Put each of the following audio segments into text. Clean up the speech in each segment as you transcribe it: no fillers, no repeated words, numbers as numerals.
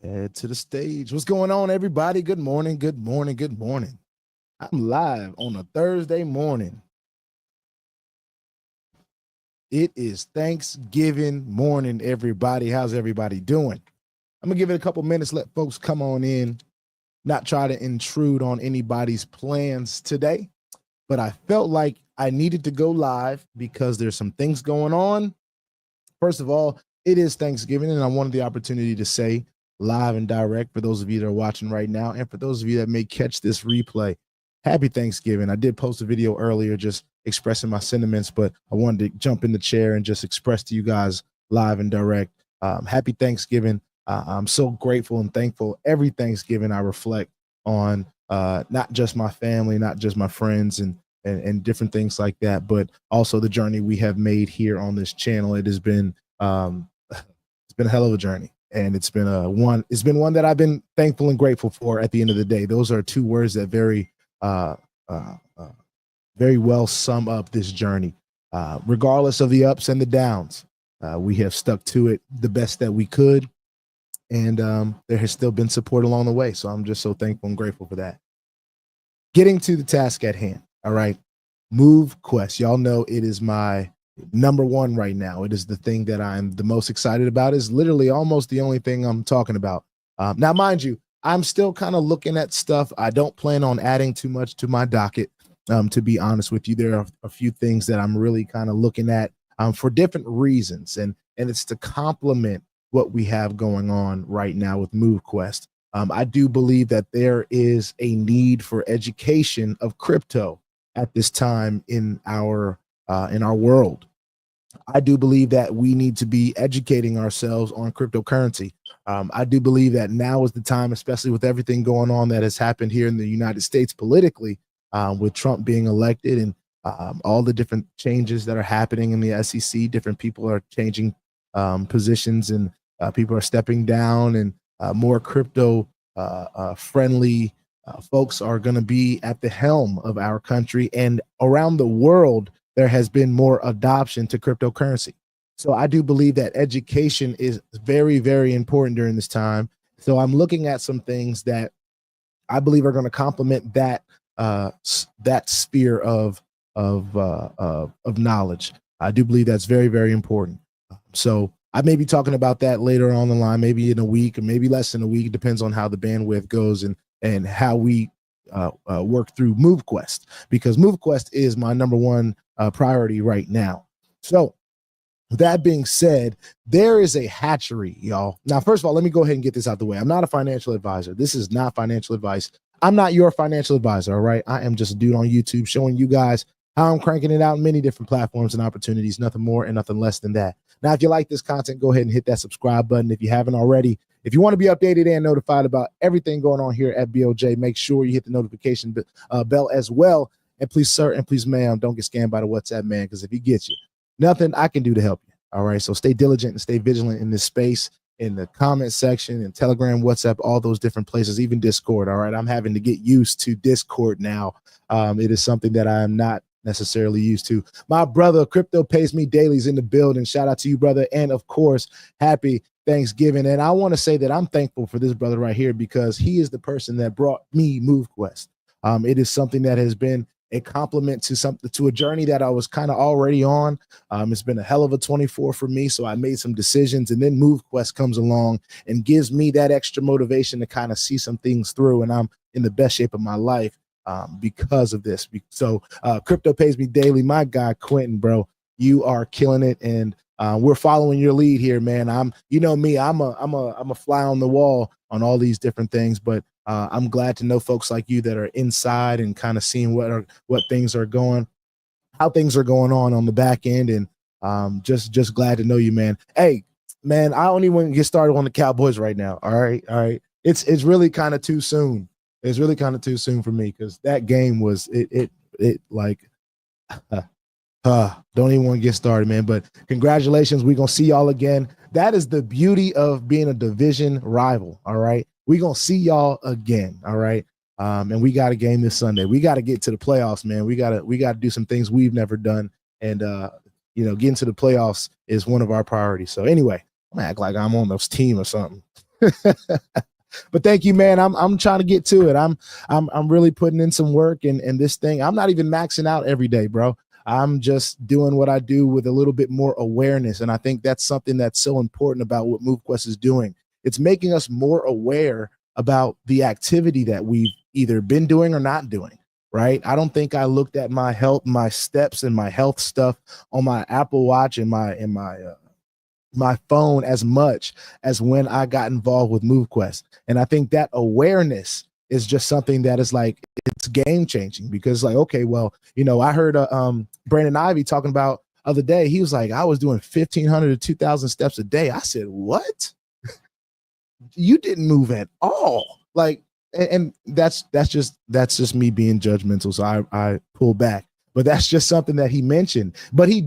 Head to the stage. What's going on, everybody? Good morning, good morning, good morning. I'm live on a Thursday morning. It is Thanksgiving morning, everybody. How's everybody doing? I'm going to give it a couple minutes, let folks come on in, not try to intrude on anybody's plans today, but I felt like I needed to go live because there's some things going on. First of all, it is Thanksgiving, and I wanted the opportunity to say live and direct for those of you that are watching right now, and for those of you that may catch this replay, happy Thanksgiving. I did post a video earlier just expressing my sentiments, but I wanted to jump in the chair and just express to you guys live and direct. Happy Thanksgiving. I'm so grateful and thankful. Every Thanksgiving I reflect on not just my family, not just my friends and different things like that, but also the journey we have made here on this channel. It has been it's been a hell of a journey. And it's been one that I've been thankful and grateful for at the end of the day. Those are two words that very well sum up this journey. Regardless of the ups and the downs, we have stuck to it the best that we could. And there has still been support along the way. So I'm just so thankful and grateful for that. Getting to the task at hand. All right. Movequest. Y'all know it is my number one right now. It is the thing that I'm the most excited about. Is literally almost the only thing I'm talking about. Now, mind you, I'm still kind of looking at stuff. I don't plan on adding too much to my docket. To be honest with you, there are a few things that I'm really kind of looking at for different reasons. And it's to complement what we have going on right now with Movequest. I do believe that there is a need for education of crypto at this time in our world. I do believe that we need to be educating ourselves on cryptocurrency. I do believe that now is the time, especially with everything going on that has happened here in the United States politically, with Trump being elected and all the different changes that are happening in the SEC. Different people are changing positions, and people are stepping down, and more crypto friendly folks are going to be at the helm of our country and around the world. There has been more adoption to cryptocurrency. So I do believe that education is very, very important during this time. So I'm looking at some things that I believe are going to complement that sphere of knowledge. I do believe that's very, very important. So I may be talking about that later on the line, maybe in a week or maybe less than a week. It depends on how the bandwidth goes and how we work through Movequest, because Movequest is my number one priority right now. So with that being said, there is a hatchery, y'all. Now, first of all, let me go ahead and get this out the way. I'm not a financial advisor. This is not financial advice. I'm not your financial advisor, all right? I am just a dude on YouTube showing you guys how I'm cranking it out in many different platforms and opportunities, nothing more and nothing less than that. Now, if you like this content, go ahead and hit that subscribe button if you haven't already. If you want to be updated and notified about everything going on here at BOJ, make sure you hit the notification bell as well. And please, sir, and please, ma'am, don't get scammed by the WhatsApp man, because if he gets you, nothing I can do to help you. All right, so stay diligent and stay vigilant in this space, in the comment section, and Telegram, WhatsApp, all those different places, even Discord. All right, I'm having to get used to Discord now. It is something that I am not necessarily used to. My brother, Crypto Pays Me Daily, is in the building. Shout out to you, brother. And of course, happy Thanksgiving. And I want to say that I'm thankful for this brother right here, because he is the person that brought me Movequest. It is something that has been a compliment to a journey that I was kind of already on. It's been a hell of a 24 for me. So I made some decisions, and then Movequest comes along and gives me that extra motivation to kind of see some things through. And I'm in the best shape of my life because of this. So Crypto Pays Me Daily, my guy Quentin, bro, you are killing it, and we're following your lead here, man. You know me, I'm a fly on the wall on all these different things, but I'm glad to know folks like you that are inside and kind of seeing what things are going, how things are going on the back end, and just glad to know you, man. Hey, man, I don't even want to get started on the Cowboys right now. All right. It's really kind of too soon. It's really kind of too soon for me, because that game was it like don't even want to get started, man. But congratulations. We're gonna see y'all again. That is the beauty of being a division rival. All right. We're gonna see y'all again. All right. And we got a game this Sunday. We got to get to the playoffs, man. We gotta do some things we've never done. And getting to the playoffs is one of our priorities. So anyway, I'm gonna act like I'm on this team or something. But thank you, man. I'm trying to get to it. I'm really putting in some work and this thing. I'm not even maxing out every day, bro. I'm just doing what I do with a little bit more awareness. And I think that's something that's so important about what Movequest is doing. It's making us more aware about the activity that we've either been doing or not doing. Right. I don't think I looked at my health, my steps and my health stuff on my Apple Watch and my phone as much as when I got involved with Movequest. And I think that awareness is just something that is like, it's game changing, because like, okay, well, I heard Brandon Ivy talking about other day. He was like, I was doing 1,500 to 2,000 steps a day. I said, what? You didn't move at all. Like, and that's just me being judgmental. So I pull back. But that's just something that he mentioned. But he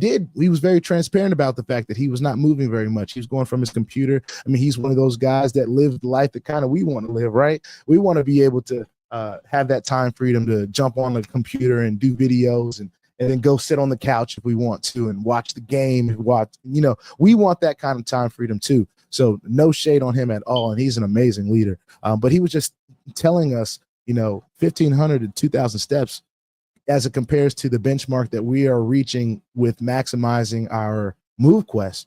was very transparent about the fact that he was not moving very much. He was going from his computer. I mean, he's one of those guys that lives the life that kind of we want to live, right? We want to be able to have that time freedom to jump on the computer and do videos and then go sit on the couch if we want to and watch the game. We want that kind of time freedom too. So no shade on him at all. And he's an amazing leader. But he was just telling us, 1,500 to 2,000 steps as it compares to the benchmark that we are reaching with maximizing our Movequest,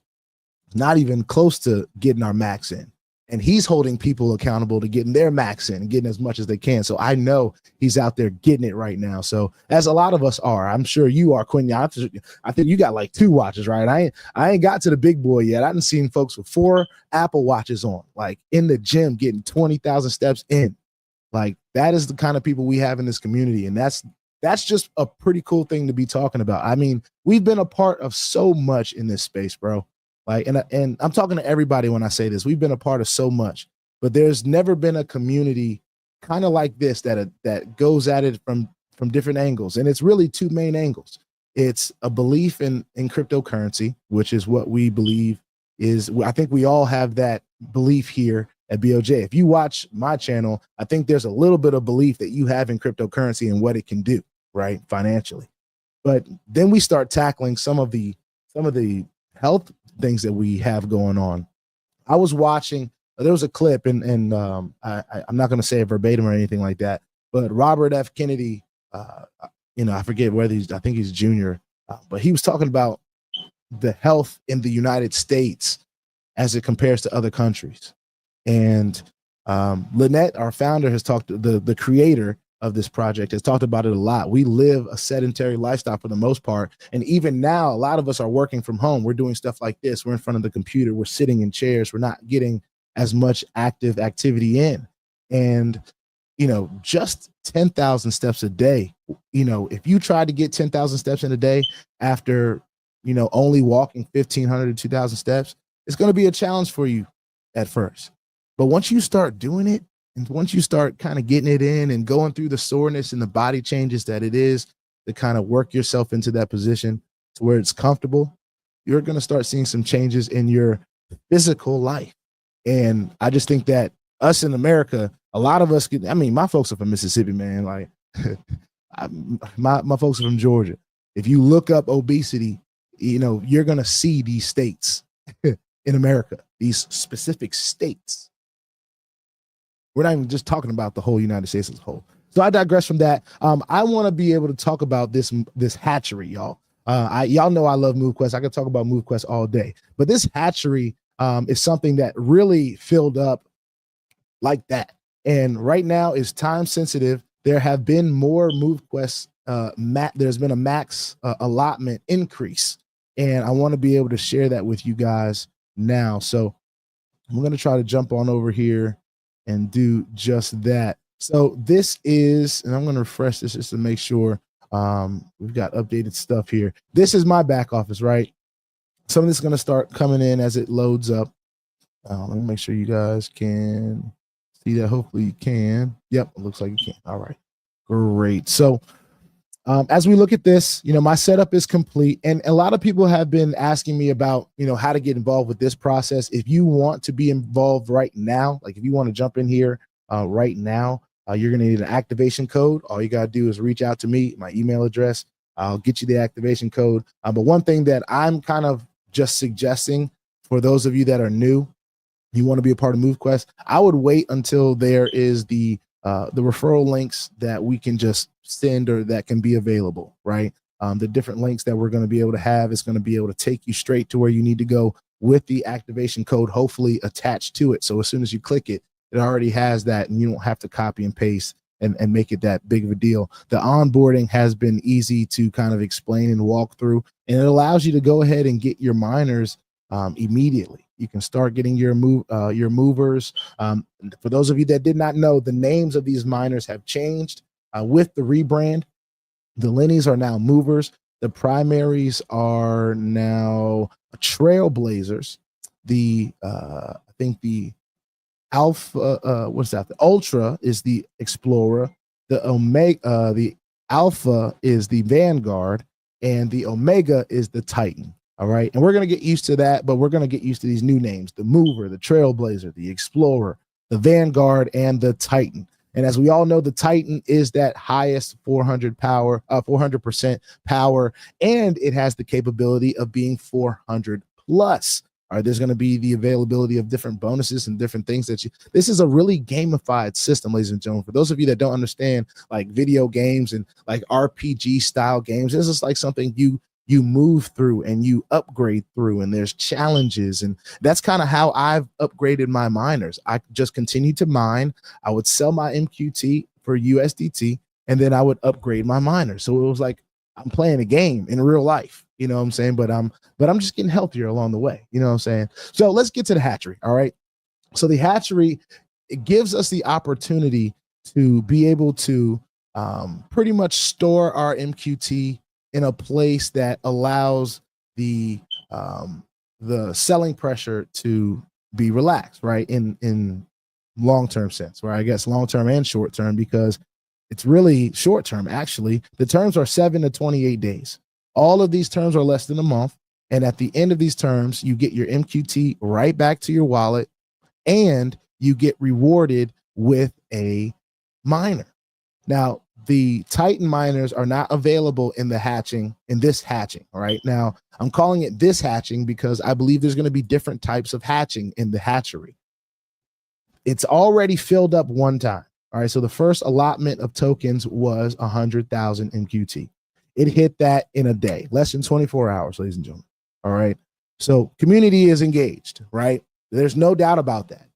not even close to getting our max in. And he's holding people accountable to getting their max in and getting as much as they can. So I know he's out there getting it right now. So as a lot of us are, I'm sure you are, Quinn. I think you got like 2 watches, right? I ain't got to the big boy yet. I done seen folks with 4 Apple Watches on, like in the gym, getting 20,000 steps in. Like that is the kind of people we have in this community. And that's just a pretty cool thing to be talking about. I mean, we've been a part of so much in this space, bro. Like, and I'm talking to everybody when I say this. We've been a part of so much, but there's never been a community kind of like this that goes at it from different angles. And it's really 2 main angles. It's a belief in cryptocurrency, which is what we believe is. I think we all have that belief here at BOJ. If you watch my channel, I think there's a little bit of belief that you have in cryptocurrency and what it can do, right, financially. But then we start tackling some of the health things that we have going on. I was watching, there was a clip, and I'm not going to say it verbatim or anything like that, but Robert F. Kennedy, I forget whether I think he's junior, but he was talking about the health in the United States as it compares to other countries. And Lynette, our founder, has talked, the creator of this project, has talked about it a lot. We live a sedentary lifestyle for the most part. And even now, a lot of us are working from home. We're doing stuff like this. We're in front of the computer. We're sitting in chairs. We're not getting as much active activity in. And, just 10,000 steps a day, if you try to get 10,000 steps in a day after, only walking 1,500 to 2,000 steps, it's going to be a challenge for you at first. But once you start doing it, and once you start kind of getting it in and going through the soreness and the body changes that it is to kind of work yourself into that position to where it's comfortable, you're going to start seeing some changes in your physical life. And I just think that us in America, a lot of us, my folks are from Mississippi, man. Like my folks are from Georgia. If you look up obesity, you're going to see these states in America, these specific states. We're not even just talking about the whole United States as a whole. So I digress from that. I want to be able to talk about this hatchery, y'all. Y'all know I love Movequest. I could talk about Movequest all day. But this hatchery is something that really filled up like that. And right now is time sensitive. There have been more Movequest. There's been a max allotment increase. And I want to be able to share that with you guys now. So I'm going to try to jump on over here and do just that. So this is, and I'm going to refresh this just to make sure we've got updated stuff here. This is my back office, right? Some of this is going to start coming in as it loads up. Let me make sure you guys can see that. Hopefully you can. Yep, it looks like you can. All right, great. So as we look at this, my setup is complete. And a lot of people have been asking me about, how to get involved with this process. If you want to be involved right now, like if you want to jump in here right now, you're going to need an activation code. All you got to do is reach out to me, my email address. I'll get you the activation code. But one thing that I'm kind of just suggesting for those of you that are new, you want to be a part of Movequest, I would wait until there is the referral links that we can just send or that can be available, right? The different links that we're going to be able to have is going to be able to take you straight to where you need to go with the activation code, hopefully attached to it. So as soon as you click it, it already has that, and you don't have to copy and paste and make it that big of a deal. The onboarding has been easy to kind of explain and walk through, and it allows you to go ahead and get your miners immediately. You can start getting your movers. For those of you that did not know, the names of these miners have changed with the rebrand. The Lennies are now movers. The primaries are now trailblazers. I think the alpha, what's that? The ultra is the explorer. The alpha is the vanguard, and the omega is the titan. All right. And we're going to get used to that, but we're going to get used to these new names: the mover, the trailblazer, the explorer, the vanguard, and the titan. And as we all know, the titan is that highest 400% power, and it has the capability of being 400 plus. All right, there's going to be the availability of different bonuses and different things this is a really gamified system, ladies and gentlemen. For those of you that don't understand like video games and like RPG style games, this is like something you move through and you upgrade through, and there's challenges. And that's kind of how I've upgraded my miners. I just continued to mine. I would sell my MQT for USDT, and then I would upgrade my miners. So it was like I'm playing a game in real life, you know what I'm saying? But I'm just getting healthier along the way, you know what I'm saying? So let's get to the hatchery. All right. So the hatchery, it gives us the opportunity to be able to pretty much store our MQT in a place that allows the selling pressure to be relaxed, right? In long-term sense, right? I guess long-term and short-term, because it's really short-term. Actually, the terms are 7 to 28 days. All of these terms are less than a month. And at the end of these terms, you get your MQT right back to your wallet, and you get rewarded with a miner. Now, the Titan miners are not available in this hatching. All right. Now, I'm calling it this hatching because I believe there's going to be different types of hatching in the hatchery. It's already filled up one time. All right. So the first allotment of tokens was 100,000 MQT. It hit that in a day, less than 24 hours, ladies and gentlemen. All right. So community is engaged, right? There's no doubt about that.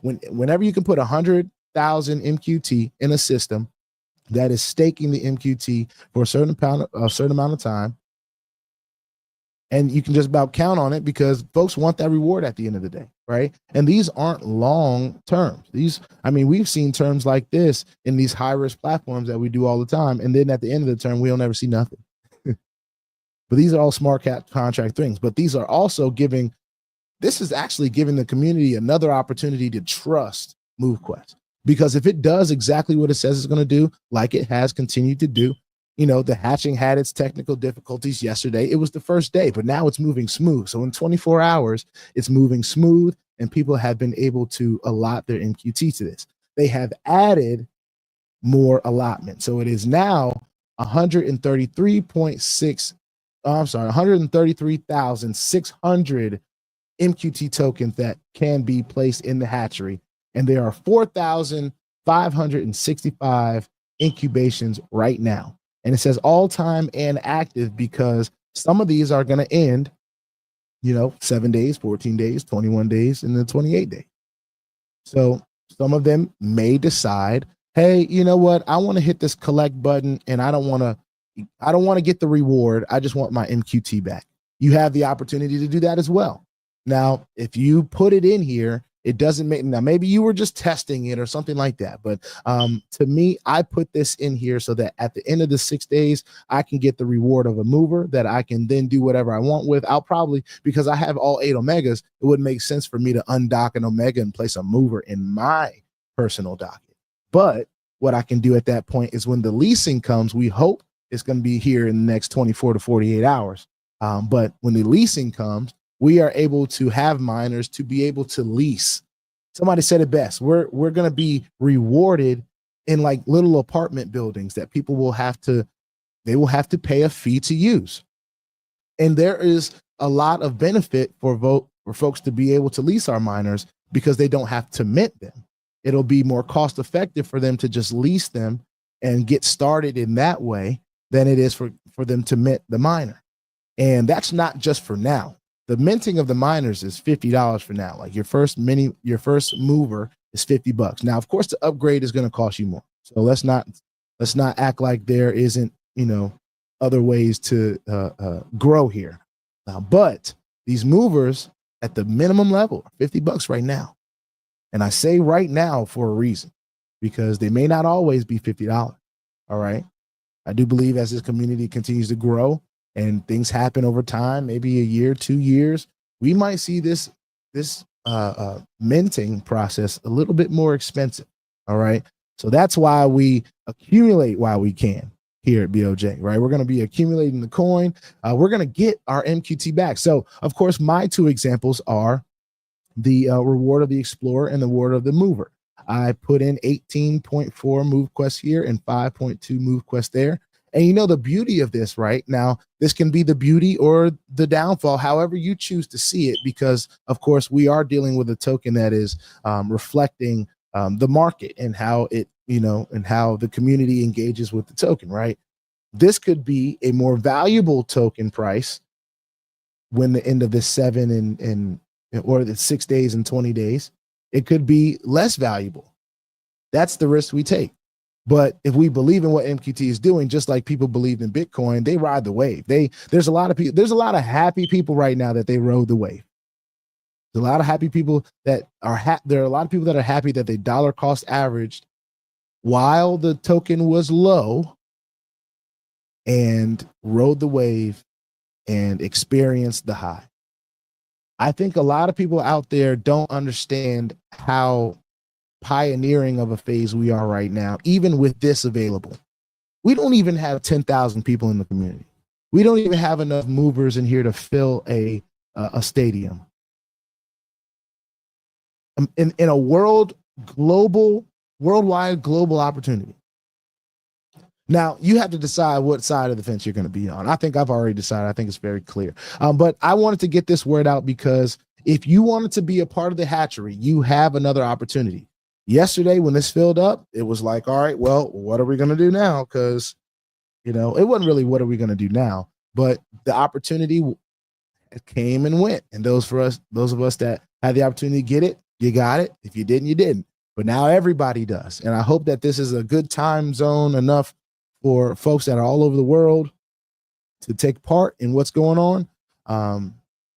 Whenever you can put 100,000 MQT in a system that is staking the MQT for a certain amount of time, and you can just about count on it because folks want that reward at the end of the day, right? And these aren't long terms. We've seen terms like this in these high risk platforms that we do all the time, and then at the end of the term, we don't ever see nothing. But these are all smart contract things. But these are also this is actually giving the community another opportunity to trust Movequest. Because if it does exactly what it says it's going to do, like it has continued to do, the hatching had its technical difficulties yesterday. It was the first day, but now it's moving smooth. So in 24 hours, it's moving smooth, and people have been able to allot their MQT to this. They have added more allotment. So it is now 133,600 MQT tokens that can be placed in the hatchery. And there are 4,565 incubations right now. And it says all time and active because some of these are going to end, 7 days, 14 days, 21 days, and then 28 days. So some of them may decide, hey, you know what? I want to hit this collect button, and I don't want to get the reward. I just want my MQT back. You have the opportunity to do that as well. Now, if you put it in here, it doesn't make, now maybe you were just testing it or something like that. But to me, I put this in here so that at the end of the 6 days, I can get the reward of a mover that I can then do whatever I want with. I'll probably, because I have all 8 Omegas, it wouldn't make sense for me to undock an Omega and place a mover in my personal docket. But what I can do at that point is when the leasing comes, we hope it's going to be here in the next 24 to 48 hours. But when the leasing comes, we are able to have miners to be able to lease. Somebody said it best. We're going to be rewarded in like little apartment buildings that people will have to pay a fee to use. And there is a lot of benefit for folks to be able to lease our miners because they don't have to mint them. It'll be more cost effective for them to just lease them and get started in that way than it is for them to mint the miner. And that's not just for now. The minting of the miners is $50 for now. Like your first mover is $50. Now, of course, the upgrade is going to cost you more. So let's not act like there isn't, other ways to grow here. But these movers at the minimum level are $50 right now. And I say right now for a reason, because they may not always be $50. All right. I do believe as this community continues to grow and things happen over time, maybe a year, 2 years, we might see this minting process a little bit more expensive. All right. So that's why we accumulate while we can here at BOJ, right? We're going to be accumulating the coin. We're going to get our MQT back. So, of course, my two examples are the reward of the explorer and the reward of the mover. I put in 18.4 Movequest here and 5.2 Movequest there. And the beauty of this right now, this can be the beauty or the downfall, however you choose to see it, because, of course, we are dealing with a token that is reflecting the market and how it, and how the community engages with the token, right? This could be a more valuable token price when the end of this 7 or the 6 days and 20 days. It could be less valuable. That's the risk we take. But if we believe in what MQT is doing, just like people believe in Bitcoin, they ride the wave. There's a lot of happy people right now that they rode the wave. There's a lot of happy people that are there are a lot of people that are happy that they dollar cost averaged while the token was low and rode the wave and experienced the high. I think a lot of people out there don't understand how pioneering of a phase we are right now, even with this available. We don't even have 10,000 people in the community. We don't even have enough movers in here to fill a stadium. In a worldwide global opportunity. Now, you have to decide what side of the fence you're going to be on. I think I've already decided. I think it's very clear. But I wanted to get this word out because if you wanted to be a part of the hatchery, you have another opportunity. Yesterday, when this filled up, it was like, all right, well, what are we going to do now? Because, it wasn't really what are we going to do now, but the opportunity came and went. And those of us that had the opportunity to get it, you got it. If you didn't, you didn't. But now everybody does. And I hope that this is a good time zone enough for folks that are all over the world to take part in what's going on.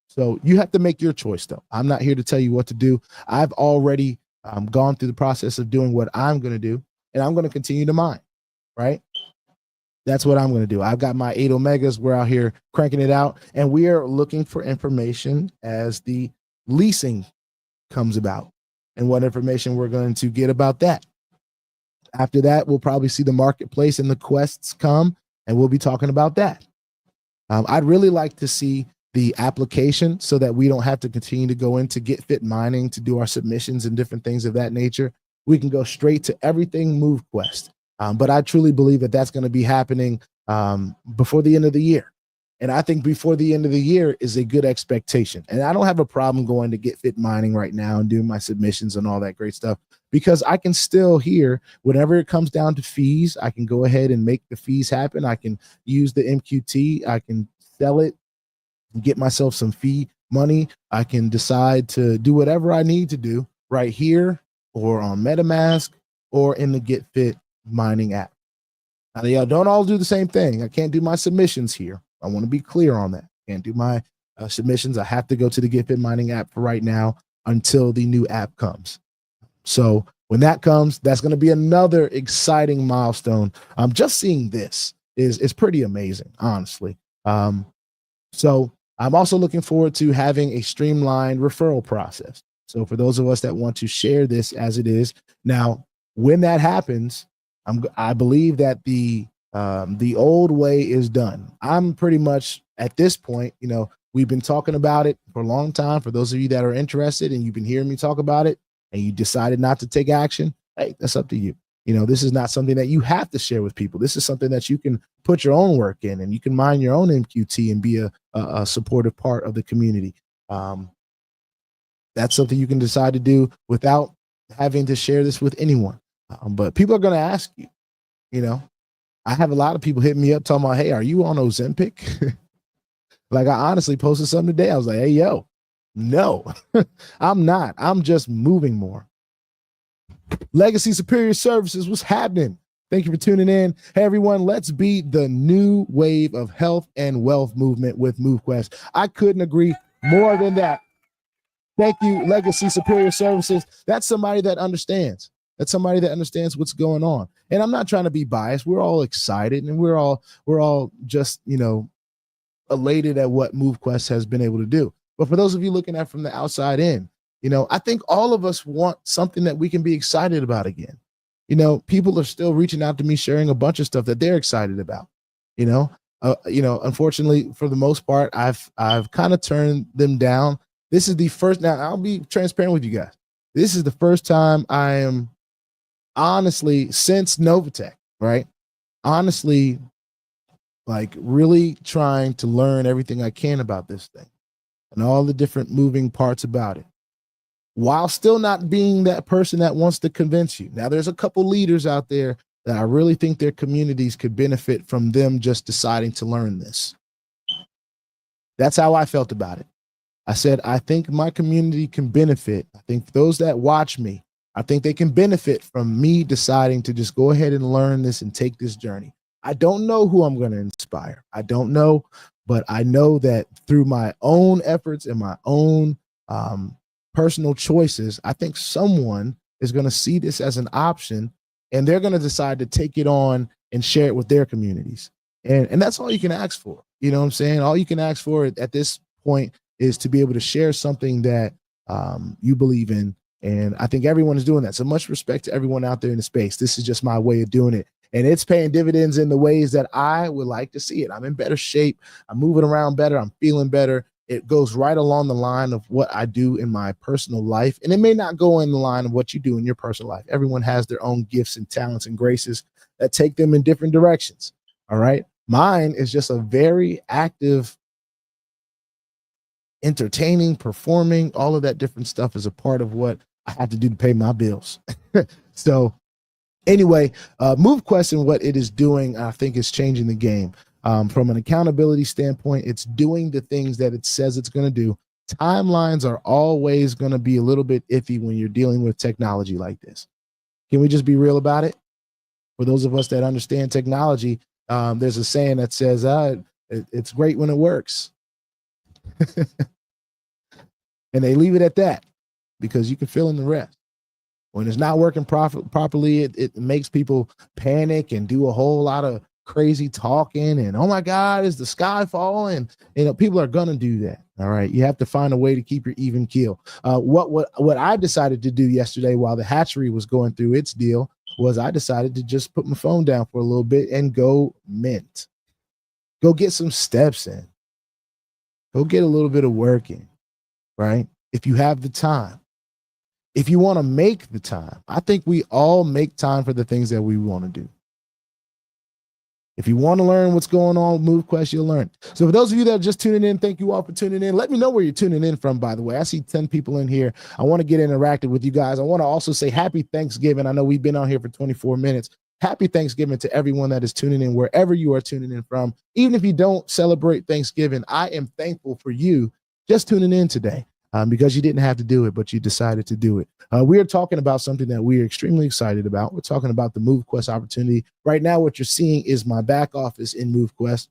So you have to make your choice, though. I'm not here to tell you what to do. I've already gone through the process of doing what I'm going to do, and I'm going to continue to mine, right? That's what I'm going to do. I've got my 8 Omegas. We're out here cranking it out, and we are looking for information as the leasing comes about and what information we're going to get about that. After that, we'll probably see the marketplace and the quests come, and we'll be talking about that. I'd really like to see the application so that we don't have to continue to go into Get Fit Mining to do our submissions and different things of that nature. We can go straight to everything Movequest. But I truly believe that that's going to be happening before the end of the year. And I think before the end of the year is a good expectation. And I don't have a problem going to Get Fit Mining right now and doing my submissions and all that great stuff, because I can still hear whenever it comes down to fees, I can go ahead and make the fees happen. I can use the MQT. I can sell it and get myself some fee money. I can decide to do whatever I need to do right here or on MetaMask or in the Get Fit Mining app. Now, they don't all do the same thing. I can't do my submissions here. I want to be clear on that. Can't do my submissions. I have to go to the Get Fit Mining app for right now until the new app comes. So when that comes, that's going to be another exciting milestone. Just seeing this is pretty amazing, honestly. So I'm also looking forward to having a streamlined referral process. So for those of us that want to share this as it is now, when that happens, I believe that the old way is done. I'm pretty much at this point, we've been talking about it for a long time. For those of you that are interested and you've been hearing me talk about it and you decided not to take action, hey, that's up to you. This is not something that you have to share with people. This is something that you can put your own work in, and you can mine your own MQT and be a supportive part of the community. That's something you can decide to do without having to share this with anyone. But people are going to ask you, you know, I have a lot of people hitting me up talking about, hey, are you on Ozempic? Like I honestly posted something today. I was like, hey, yo, no, I'm not. I'm just moving more. Legacy Superior Services, what's happening? Thank you for tuning in. Hey, everyone, let's be the new wave of health and wealth movement with Movequest. I couldn't agree more than that. Thank you, Legacy Superior Services. That's somebody that understands. That's somebody that understands what's going on. And I'm not trying to be biased. We're all excited and we're all just, elated at what Movequest has been able to do. But for those of you looking at from the outside in, I think all of us want something that we can be excited about again. People are still reaching out to me, sharing a bunch of stuff that they're excited about. Unfortunately, for the most part, I've kind of turned them down. This is the first. Now, I'll be transparent with you guys. This is the first time I am honestly, since Novatech, right? Honestly, like really trying to learn everything I can about this thing and all the different moving parts about it, while still not being that person that wants to convince you. Now, there's a couple leaders out there that I really think their communities could benefit from them just deciding to learn this. That's how I felt about it. I said, I think my community can benefit. I think those that watch me, I think they can benefit from me deciding to just go ahead and learn this and take this journey. I don't know who I'm going to inspire. I don't know, but I know that through my own efforts and my own personal choices, I think someone is going to see this as an option and they're going to decide to take it on and share it with their communities. And that's all you can ask for. You know what I'm saying? All you can ask for at this point is to be able to share something that you believe in. And I think everyone is doing that. So much respect to everyone out there in the space. This is just my way of doing it. And it's paying dividends in the ways that I would like to see it. I'm in better shape. I'm moving around better. I'm feeling better. It goes right along the line of what I do in my personal life. And it may not go in the line of what you do in your personal life. Everyone has their own gifts and talents and graces that take them in different directions. All right. Mine is just a very active, entertaining, performing, all of that different stuff is a part of what I have to do to pay my bills. So anyway, Movequest and what it is doing, I think, is changing the game. From an accountability standpoint, it's doing the things that it says it's going to do. Timelines are always going to be a little bit iffy when you're dealing with technology like this. Can we just be real about it? For those of us that understand technology, there's a saying that says, it's great when it works. And they leave it at that because you can fill in the rest. When it's not working properly, it makes people panic and do a whole lot of crazy talking and, oh my God, is the sky falling? People are going to do that. All right. You have to find a way to keep your even keel. What I decided to do yesterday while the Hatchery was going through its deal was I decided to just put my phone down for a little bit and go mint. Go get some steps in. Go get a little bit of work in, right? If you have the time. If you want to make the time, I think we all make time for the things that we want to do. If you want to learn what's going on with Movequest, you'll learn. So for those of you that are just tuning in, thank you all for tuning in. Let me know where you're tuning in from, by the way. I see 10 people in here. I want to get interactive with you guys. I want to also say happy Thanksgiving. I know we've been on here for 24 minutes. Happy Thanksgiving to everyone that is tuning in, wherever you are tuning in from. Even if you don't celebrate Thanksgiving, I am thankful for you just tuning in today. Because you didn't have to do it, but you decided to do it. We are talking about something that we are extremely excited about. We're talking about the Movequest opportunity. Right now, what you're seeing is my back office in Movequest,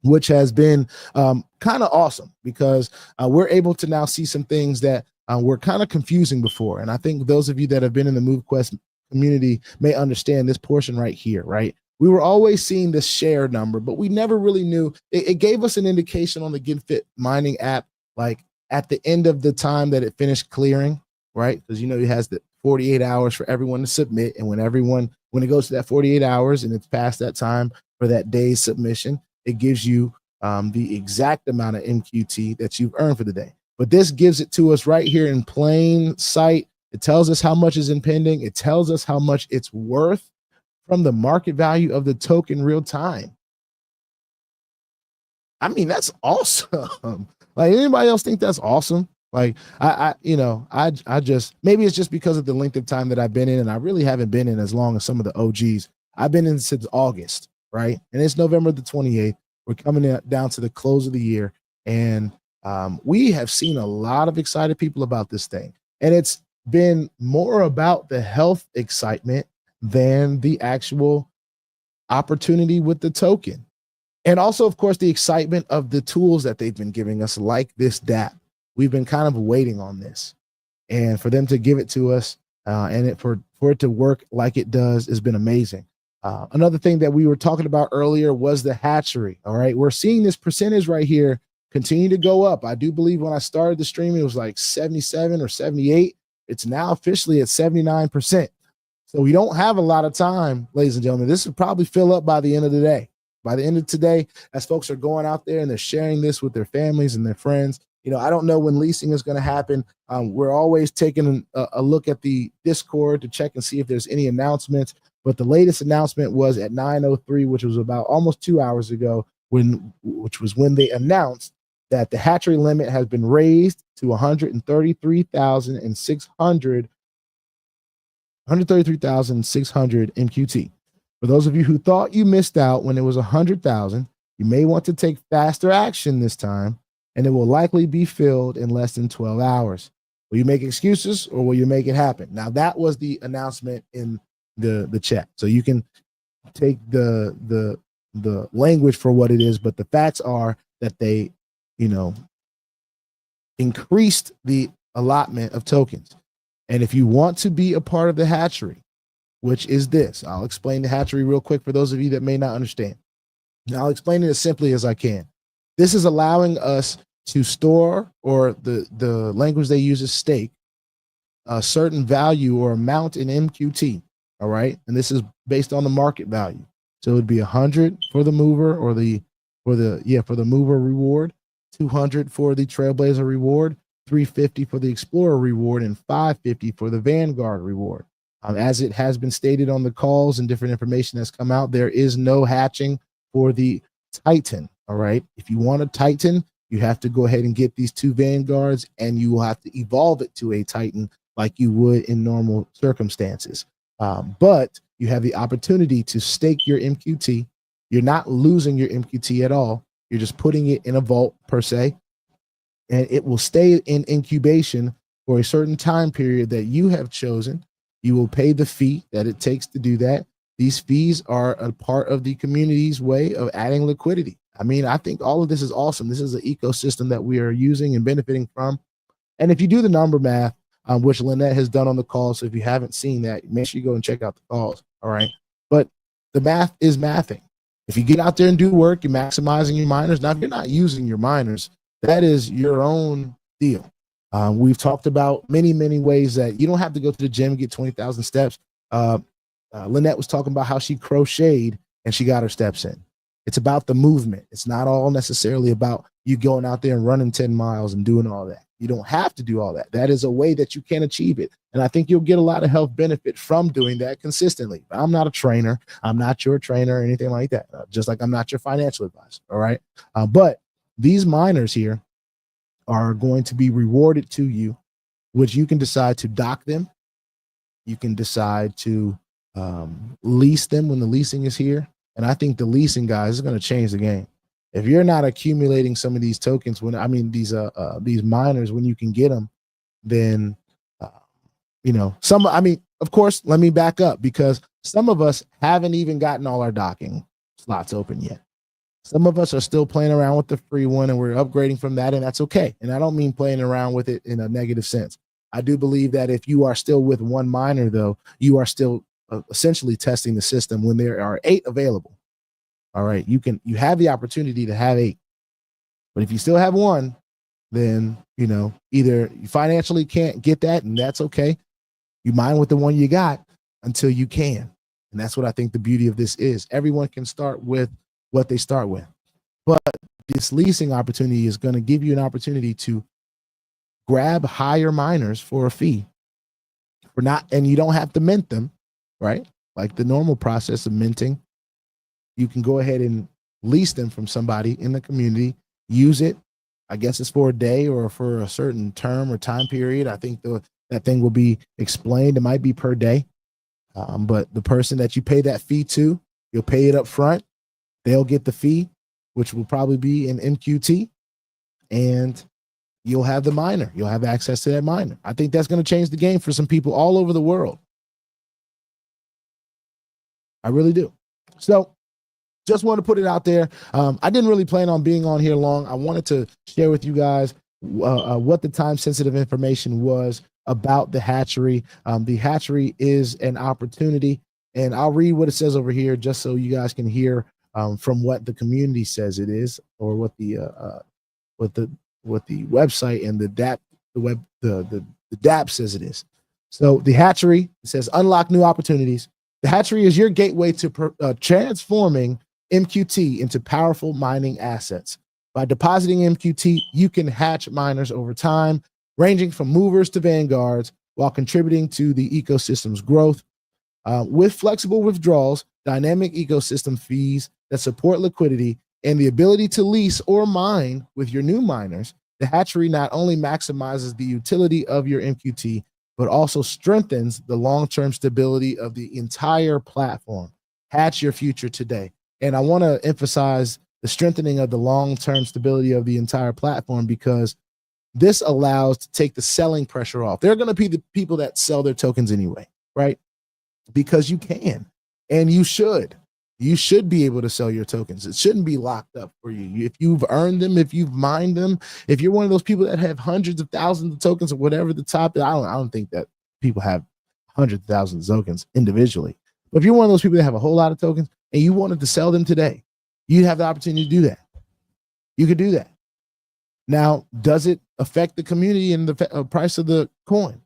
which has been kind of awesome because we're able to now see some things that were kind of confusing before. And I think those of you that have been in the Movequest community may understand this portion right here, right? We were always seeing this share number, but we never really knew. It gave us an indication on the GetFit mining app, like at the end of the time that it finished clearing, right? Because it has the 48 hours for everyone to submit. And when it goes to that 48 hours and it's past that time for that day's submission, it gives you the exact amount of MQT that you've earned for the day. But this gives it to us right here in plain sight. It tells us how much is impending. It tells us how much it's worth from the market value of the token real time. I mean, that's awesome. Like, anybody else think that's awesome? Like I just, maybe it's just because of the length of time that I've been in, and I really haven't been in as long as some of the OGs. I've been in since August, right? And it's November the 28th. We're coming down to the close of the year, and we have seen a lot of excited people about this thing, and it's been more about the health excitement than the actual opportunity with the token. And also, of course, the excitement of the tools that they've been giving us, like this DApp. We've been kind of waiting on this, and for them to give it to us, and for it to work like it does, has been amazing. Another thing that we were talking about earlier was the hatchery. All right, we're seeing this percentage right here continue to go up. I do believe when I started the stream, it was like 77 or 78. It's now officially at 79%. So we don't have a lot of time, ladies and gentlemen. This will probably fill up by the end of the day. By the end of today, as folks are going out there and they're sharing this with their families and their friends. I don't know when leasing is going to happen. We're always taking a look at the Discord to check and see if there's any announcements. But the latest announcement was at 9:03, which was about almost 2 hours ago, which was when they announced that the hatchery limit has been raised to 133,600 MQT. For those of you who thought you missed out when it was 100,000, you may want to take faster action this time, and it will likely be filled in less than 12 hours. Will you make excuses, or will you make it happen? Now, that was the announcement in the chat. So you can take the language for what it is, but the facts are that they, increased the allotment of tokens. And if you want to be a part of the hatchery, which is this, I'll explain the hatchery real quick for those of you that may not understand. Now, I'll explain it as simply as I can. This is allowing us to store, or the language they use is stake, a certain value or amount in MQT. All right. And this is based on the market value. So it would be 100 for the mover, or for the mover reward, 200 for the trailblazer reward, 350 for the explorer reward, and 550 for the vanguard reward. As it has been stated on the calls and different information that's come out, there is no hatching for the Titan. All right. If you want a Titan, you have to go ahead and get these 2 vanguards, and you will have to evolve it to a Titan like you would in normal circumstances. But you have the opportunity to stake your MQT. You're not losing your MQT at all. You're just putting it in a vault per se, and it will stay in incubation for a certain time period that you have chosen. You will pay the fee that it takes to do that. These fees are a part of the community's way of adding liquidity. I mean, I think all of this is awesome. This is an ecosystem that we are using and benefiting from. And if you do the number math, which Lynette has done on the call, so if you haven't seen that, make sure you go and check out the calls. All right. But the math is mathing. If you get out there and do work, you're maximizing your miners. Now, if you're not using your miners, that is your own deal. We've talked about many, many ways that you don't have to go to the gym and get 20,000 steps. Lynette was talking about how she crocheted and she got her steps in. It's about the movement. It's not all necessarily about you going out there and running 10 miles and doing all that. You don't have to do all that. That is a way that you can achieve it. And I think you'll get a lot of health benefit from doing that consistently. I'm not a trainer. I'm not your trainer or anything like that. Just like I'm not your financial advisor. All right. But these miners here are going to be rewarded to you, which you can decide to dock them. You can decide to lease them when the leasing is here. And I think the leasing, guys, is going to change the game. If you're not accumulating some of these tokens, these miners, when you can get them, then of course, let me back up, because some of us haven't even gotten all our docking slots open yet. Some of us are still playing around with the free one, and we're upgrading from that, and that's okay. And I don't mean playing around with it in a negative sense. I do believe that if you are still with one miner, though, you are still essentially testing the system when there are 8 available. All right, you have the opportunity to have 8, but if you still have one, then either you financially can't get that, and that's okay. You mine with the one you got until you can, and that's what I think the beauty of this is. Everyone can start with what they start with, but this leasing opportunity is going to give you an opportunity to grab higher miners for a fee, and you don't have to mint them, right? Like the normal process of minting. You can go ahead and lease them from somebody in the community, use it. I guess it's for a day or for a certain term or time period. I think that thing will be explained. It might be per day. But the person that you pay that fee to, you'll pay it up front. They'll get the fee, which will probably be in MQT, and you'll have the miner. You'll have access to that miner. I think that's going to change the game for some people all over the world. I really do. So just want to put it out there. I didn't really plan on being on here long. I wanted to share with you guys what the time-sensitive information was about the hatchery. The hatchery is an opportunity, and I'll read what it says over here just so you guys can hear from what the community says it is, or what the website and the DAP says it is. So the hatchery, it says, unlock new opportunities. The hatchery is your gateway to transforming MQT into powerful mining assets. By depositing MQT, you can hatch miners over time, ranging from movers to vanguards, while contributing to the ecosystem's growth. With flexible withdrawals, dynamic ecosystem fees that support liquidity, and the ability to lease or mine with your new miners, the hatchery not only maximizes the utility of your MQT, but also strengthens the long-term stability of the entire platform. Hatch your future today. And I want to emphasize the strengthening of the long-term stability of the entire platform, because this allows to take the selling pressure off. There are going to be the people that sell their tokens anyway, right? Because you can, and you should. You should be able to sell your tokens. It shouldn't be locked up for you. If you've earned them, if you've mined them, if you're one of those people that have hundreds of thousands of tokens or whatever the top, I don't think that people have hundreds of thousands of tokens individually. But if you're one of those people that have a whole lot of tokens and you wanted to sell them today, you have the opportunity to do that. You could do that. Now, does it affect the community and the price of the coin?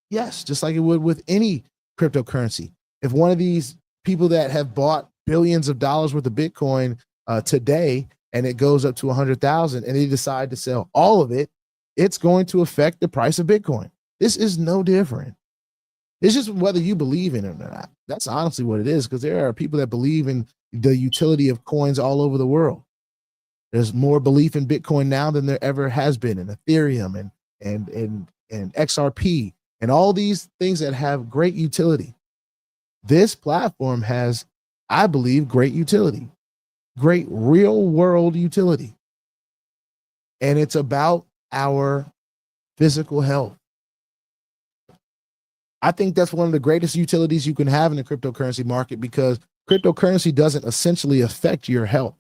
Yes, just like it would with any cryptocurrency. If one of these people that have bought billions of dollars worth of Bitcoin today, and it goes up to 100,000, and they decide to sell all of it, it's going to affect the price of Bitcoin. This is no different. It's just whether you believe in it or not. That's honestly what it is, because there are people that believe in the utility of coins all over the world. There's more belief in Bitcoin now than there ever has been, in Ethereum and XRP and all these things that have great utility. This platform has, I believe, great utility, great real world utility. And it's about our physical health. I think that's one of the greatest utilities you can have in the cryptocurrency market, because cryptocurrency doesn't essentially affect your health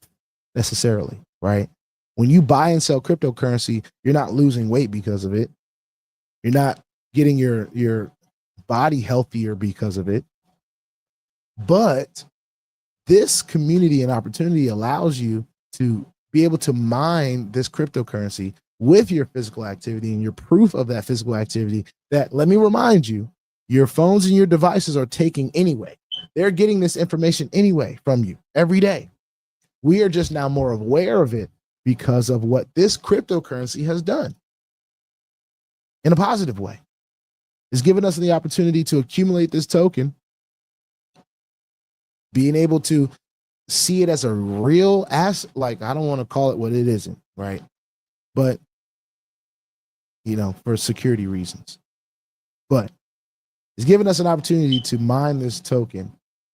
necessarily, right? When you buy and sell cryptocurrency, you're not losing weight because of it. You're not getting your body healthier because of it. But this community and opportunity allows you to be able to mine this cryptocurrency with your physical activity and your proof of that physical activity that, let me remind you, your phones and your devices are taking anyway. They're getting this information anyway from you every day. We are just now more aware of it because of what this cryptocurrency has done in a positive way. It's given us the opportunity to accumulate this token, being able to see it as a real asset. Like, I don't want to call it what it isn't, right? But, for security reasons. But it's given us an opportunity to mine this token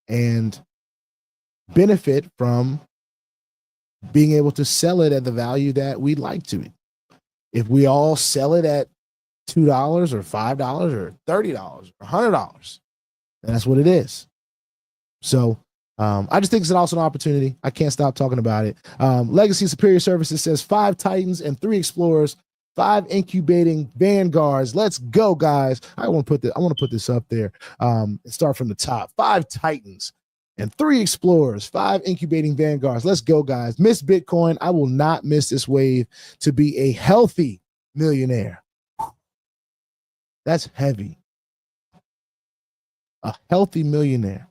and benefit from being able to sell it at the value that we'd like to. If we all sell it at $2 or $5 or $30 or $100, then that's what it is. So I just think it's an awesome opportunity. I can't stop talking about it. Legacy Superior Services says 5 Titans and 3 Explorers, 5 incubating vanguards. Let's go, guys. I want to put this up there and start from the top. 5 Titans and 3 Explorers, 5 incubating vanguards. Let's go, guys. Miss Bitcoin. I will not miss this wave to be a healthy millionaire. That's heavy. A healthy millionaire.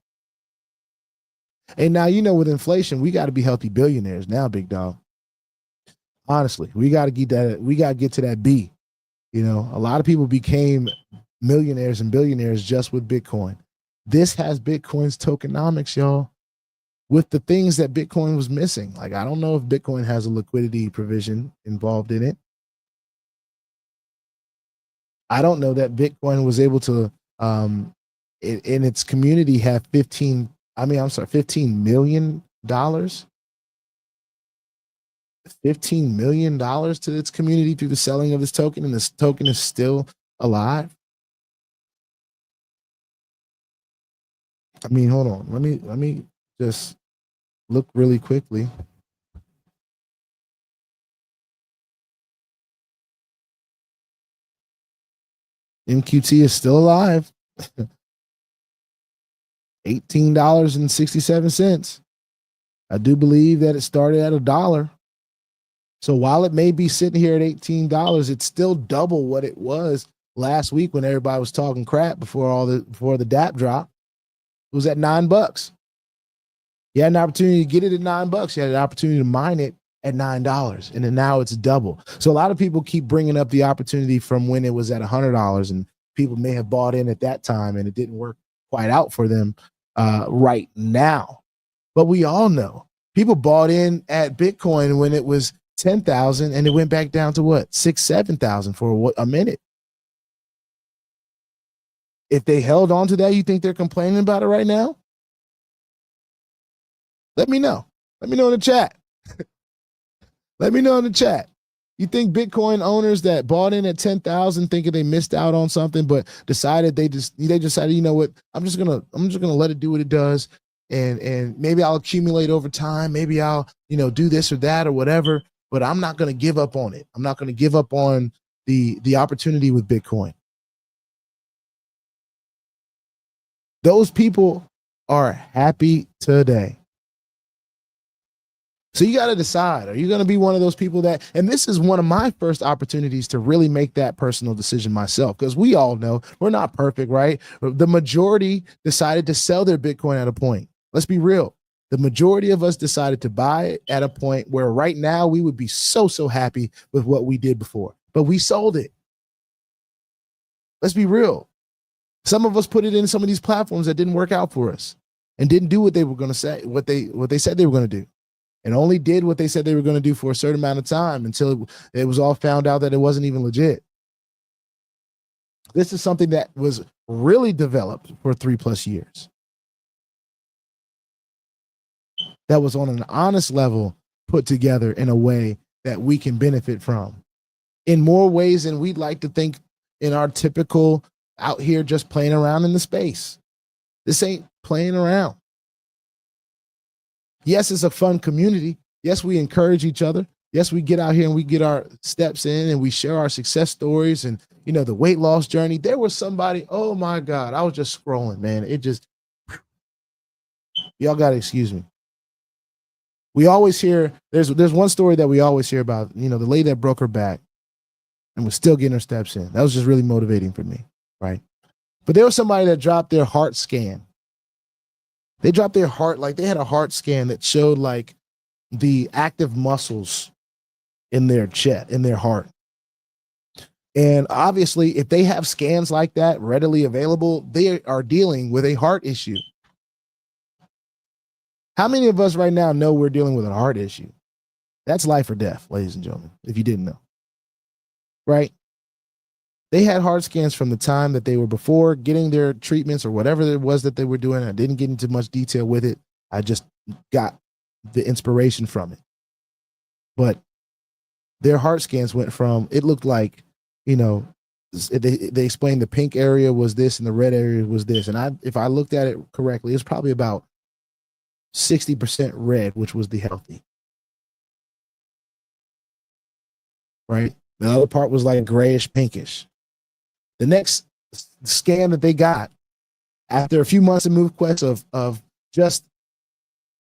And now, with inflation, we got to be healthy billionaires now, big dog. Honestly, we got to get that. We got to get to that B. A lot of people became millionaires and billionaires just with Bitcoin. This has Bitcoin's tokenomics, y'all. with the things that Bitcoin was missing. Like, I don't know if Bitcoin has a liquidity provision involved in it. I don't know that Bitcoin was able to, in its community, have $15 million. $15 million to its community through the selling of this token, and this token is still alive. I mean, hold on. Let me just look really quickly. MQT is still alive. $18.67. I do believe that it started at $1. So while it may be sitting here at $18, it's still double what it was last week when everybody was talking crap before the DApp drop. It was at $9. You had an opportunity to get it at $9. You had an opportunity to mine it at $9, and then now it's double. So a lot of people keep bringing up the opportunity from when it was at $100, and people may have bought in at that time, and it didn't work quite out for them right now. But we all know people bought in at Bitcoin when it was 10,000, and it went back down to what, 6,000-7,000 for a minute. If they held on to that, you think they're complaining about it right now? Let me know. Let me know in the chat. Let me know in the chat. You think Bitcoin owners that bought in at 10,000 thinking they missed out on something, but decided they decided, you know what, I'm just gonna let it do what it does, and maybe I'll accumulate over time. Maybe I'll do this or that or whatever, but I'm not gonna give up on it. I'm not gonna give up on the opportunity with Bitcoin. Those people are happy today. So you got to decide, are you going to be one of those people that, and this is one of my first opportunities to really make that personal decision myself, because we all know we're not perfect, right? The majority decided to sell their Bitcoin at a point. Let's be real. The majority of us decided to buy it at a point where right now we would be so happy with what we did before, but we sold it. Let's be real. Some of us put it in some of these platforms that didn't work out for us and didn't do what they were going to say, what they said they were going to do, and only did what they said they were going to do for a certain amount of time until it was all found out that it wasn't even legit. This is something that was really developed for 3+ years. That was on an honest level put together in a way that we can benefit from in more ways than we'd like to think in our typical out here just playing around in the space. This ain't playing around. Yes, it's a fun community. Yes, we encourage each other. Yes, we get out here and we get our steps in and we share our success stories and, the weight loss journey. There was somebody, oh my God, I was just scrolling, man. It just, y'all got to excuse me. We always hear, there's one story that we always hear about, the lady that broke her back and was still getting her steps in. That was just really motivating for me, right? But there was somebody that dropped their heart scan. They dropped their heart, like they had a heart scan that showed like the active muscles in their chest, in their heart. And obviously, if they have scans like that readily available, they are dealing with a heart issue. How many of us right now know we're dealing with a heart issue? That's life or death, ladies and gentlemen, if you didn't know. Right? They had heart scans from the time that they were before getting their treatments or whatever it was that they were doing. I didn't get into much detail with it. I just got the inspiration from it. But their heart scans went from, it looked like, they explained the pink area was this and the red area was this. And if I looked at it correctly, it's probably about 60% red, which was the healthy. Right? The other part was like grayish pinkish. The next scan that they got after a few months of Movequest of just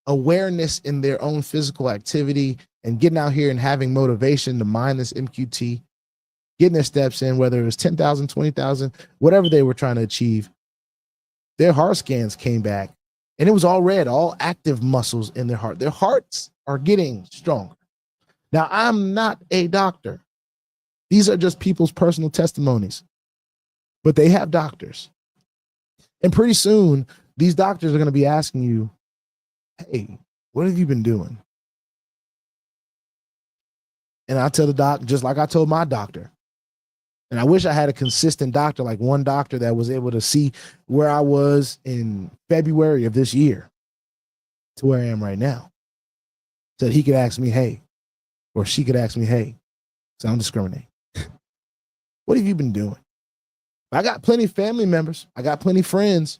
awareness in their own physical activity and getting out here and having motivation to mine this MQT, getting their steps in, whether it was 10,000, 20,000, whatever they were trying to achieve, their heart scans came back and it was all red, all active muscles in their heart. Their hearts are getting stronger. Now, I'm not a doctor. These are just people's personal testimonies. But they have doctors. And pretty soon, these doctors are going to be asking you, hey, what have you been doing? And I tell the doc, just like I told my doctor. And I wish I had a consistent doctor, like one doctor that was able to see where I was in February of this year to where I am right now. So that he could ask me, hey, or she could ask me, hey, so I'm discriminating. What have you been doing? I got plenty of family members. I got plenty of friends.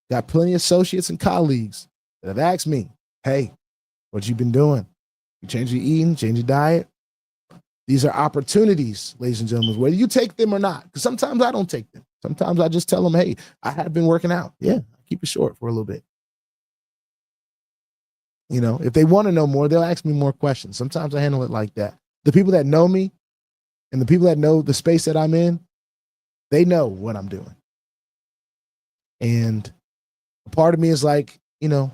Got plenty of associates and colleagues that have asked me, hey, what you been doing? You change your eating, change your diet? These are opportunities, ladies and gentlemen, whether you take them or not. Because sometimes I don't take them. Sometimes I just tell them, hey, I have been working out. Yeah, keep it short for a little bit. You know, if they want to know more, they'll ask me more questions. Sometimes I handle it like that. The people that know me and the people that know the space that I'm in, they know what I'm doing. And a part of me is like, you know,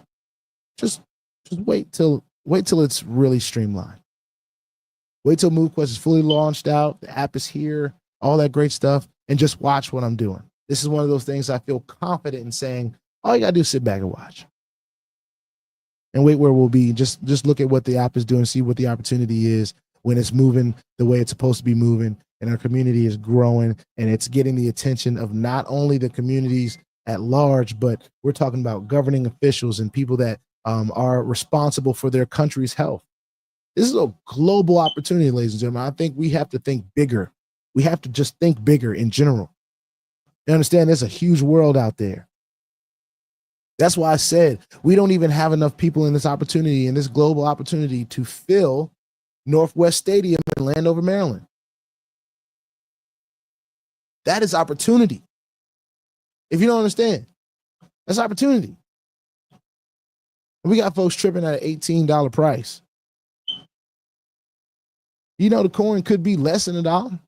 just wait till it's really streamlined. Wait till Movequest is fully launched out, the app is here, all that great stuff, and just watch what I'm doing. This is one of those things I feel confident in saying, all you gotta do is sit back and watch. And wait where we'll be. Just look at what the app is doing, see what the opportunity is when it's moving the way it's supposed to be moving, and our community is growing, and it's getting the attention of not only the communities at large, but we're talking about governing officials and people that are responsible for their country's health. This is a global opportunity, ladies and gentlemen. I think we have to think bigger. We have to just think bigger in general. You understand there's a huge world out there. That's why I said we don't even have enough people in this opportunity, in this global opportunity, to fill Northwest Stadium in Landover, Maryland. That is opportunity. If you don't understand, that's opportunity. We got folks tripping at an $18 price. You know, the coin could be less than $1.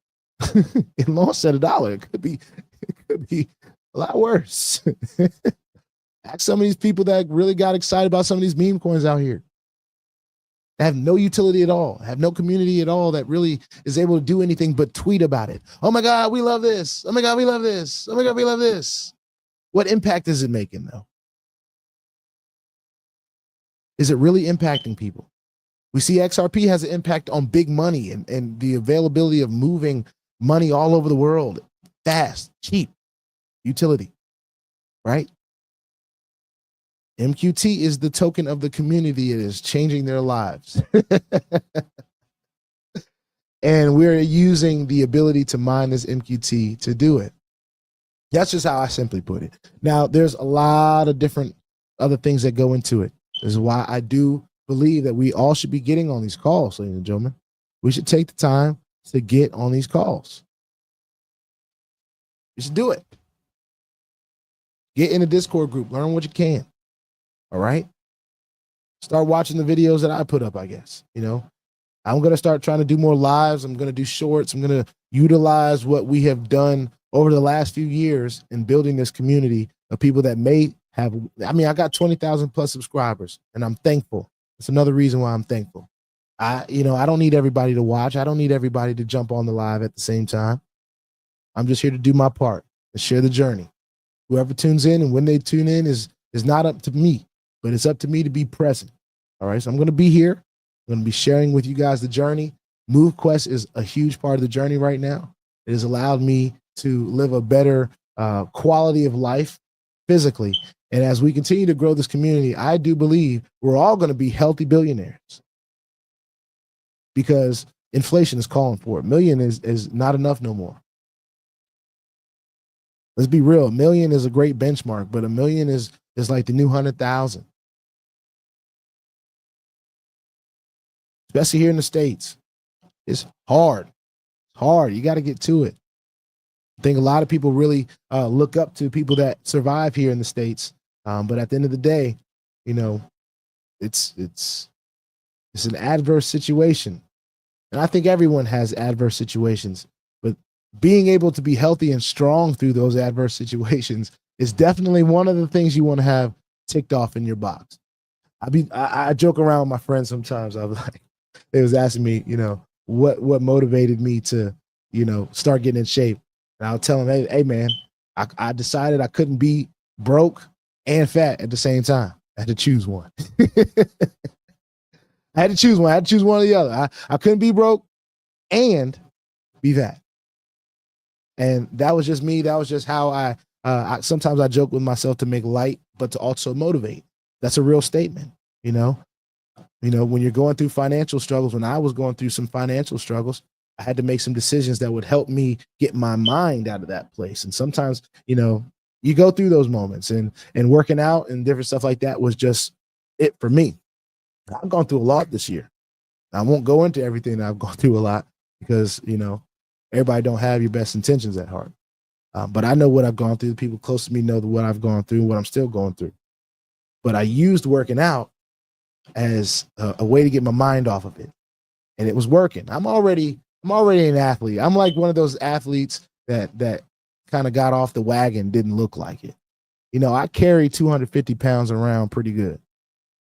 It launched at $1. It could be a lot worse. Ask some of these people that really got excited about some of these meme coins out here. They have no utility at all, have no community at all that really is able to do anything but tweet about it. Oh my God, we love this. Oh my God, we love this. Oh my God, we love this. What impact is it making though? Is it really impacting people? We see XRP has an impact on big money and the availability of moving money all over the world. Fast, cheap, utility, right? MQT is the token of the community. It is changing their lives. And we're using the ability to mine this MQT to do it. That's just how I simply put it. Now, there's a lot of different other things that go into it. This is why I do believe that we all should be getting on these calls, ladies and gentlemen. We should take the time to get on these calls. You should do it. Get in a Discord group. Learn what you can. All right? Start watching the videos that I put up, I guess. You know, I'm going to start trying to do more lives. I'm going to do shorts. I'm going to utilize what we have done over the last few years in building this community of people that may have, I mean, I got 20,000 plus subscribers, and I'm thankful. It's another reason why I'm thankful. I don't need everybody to watch. I don't need everybody to jump on the live at the same time. I'm just here to do my part and share the journey. Whoever tunes in and when they tune in is not up to me, but it's up to me to be present. All right. So I'm going to be here. I'm going to be sharing with you guys the journey. Movequest is a huge part of the journey right now. It has allowed me to live a better quality of life physically. And as we continue to grow this community, I do believe we're all going to be healthy billionaires because inflation is calling for it. Million is not enough no more. Let's be real. $1 million is a great benchmark, but $1 million is like the new 100,000. Especially here in the States. It's hard. It's hard. You got to get to it. I think a lot of people really look up to people that survive here in the States. But at the end of the day, you know, it's an adverse situation. And I think everyone has adverse situations, but being able to be healthy and strong through those adverse situations is definitely one of the things you want to have ticked off in your box. I joke around with my friends sometimes. I was like, they was asking me, you know, what motivated me to, you know, start getting in shape. And I'll tell them, hey man, I decided I couldn't be broke and fat at the same time. I had to choose one. I had to choose one. I had to choose one or the other. I couldn't be broke and be that. And that was just me. That was just how I sometimes I joke with myself to make light, but to also motivate. That's a real statement, you know. When you're going through financial struggles, when I was going through some financial struggles, I had to make some decisions that would help me get my mind out of that place. And sometimes, you go through those moments, and working out and different stuff like that was just it for me. I've gone through a lot this year. I won't go into everything that I've gone through a lot because, everybody don't have your best intentions at heart. But I know what I've gone through. The people close to me know what I've gone through, what I'm still going through. But I used working out as a way to get my mind off of it. And it was working. I'm already an athlete. I'm like one of those athletes that kind of got off the wagon, didn't look like it. I carry 250 pounds around pretty good.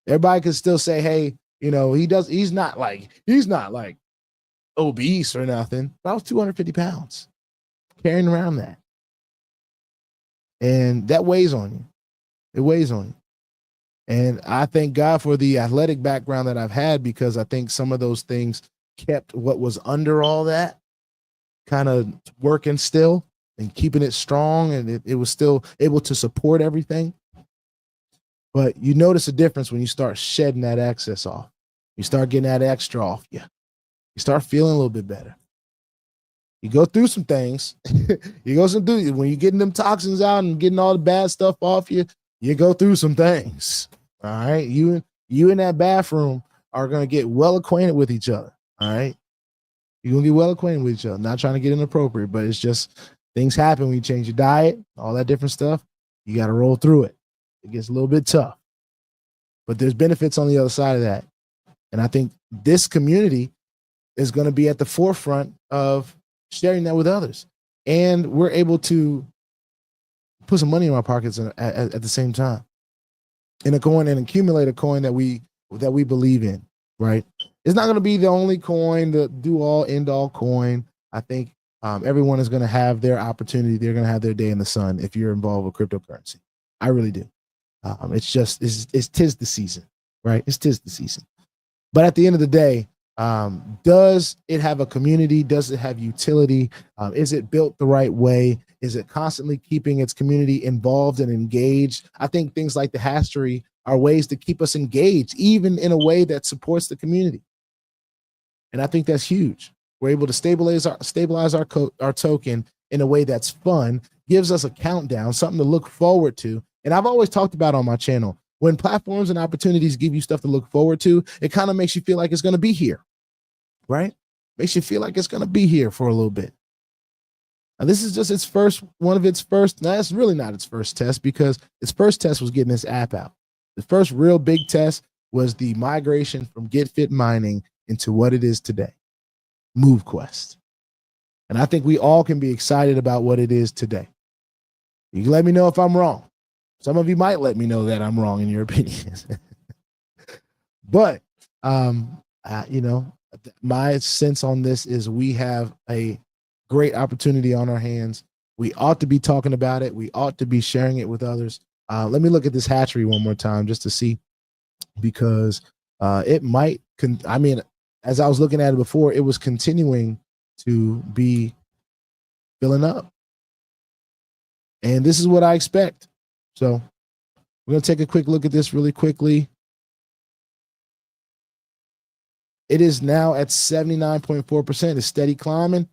Everybody could still say, hey, he's not like obese or nothing. But I was 250 pounds carrying around that. And that weighs on you. It weighs on you. And I thank God for the athletic background that I've had, because I think some of those things kept what was under all that kind of working still and keeping it strong. And it was still able to support everything. But you notice a difference when you start shedding that excess off. You start getting that extra off you. You start feeling a little bit better. You go through some things. When you're getting them toxins out and getting all the bad stuff off you, you go through some things. All right. You in that bathroom are going to get well acquainted with each other. All right. You're going to get well acquainted with each other. Not trying to get inappropriate, but it's just things happen when you change your diet, all that different stuff. You got to roll through it. It gets a little bit tough, but there's benefits on the other side of that. And I think this community is going to be at the forefront of sharing that with others. And we're able to put some money in our pockets at the same time. And accumulate a coin that we believe in, right? It's not going to be the only coin, the do-all, end-all coin. I think everyone is going to have their opportunity. They're going to have their day in the sun if you're involved with cryptocurrency. I really do. It's tis the season, right? It's tis the season. But at the end of the day, does it have a community? Does it have utility? Is it built the right way? Is it constantly keeping its community involved and engaged? I think things like the Hatchery are ways to keep us engaged, even in a way that supports the community. And I think that's huge. We're able to stabilize our token in a way that's fun, gives us a countdown, something to look forward to. And I've always talked about on my channel, when platforms and opportunities give you stuff to look forward to, it kind of makes you feel like it's going to be here, right? Makes you feel like it's going to be here for a little bit. Now, this is just one of its first. Now, it's really not its first test, because its first test was getting this app out. The first real big test was the migration from Get Fit Mining into what it is today, Movequest. And I think we all can be excited about what it is today. You can let me know if I'm wrong. Some of you might let me know that I'm wrong in your opinions. But, my sense on this is we have a great opportunity on our hands. We ought to be talking about it. We ought to be sharing it with others. Let me look at this Hatchery one more time just to see, because it might, as I was looking at it before, it was continuing to be filling up. And this is what I expect. So we're going to take a quick look at this really quickly. It is now at 79.4%. It's steady climbing.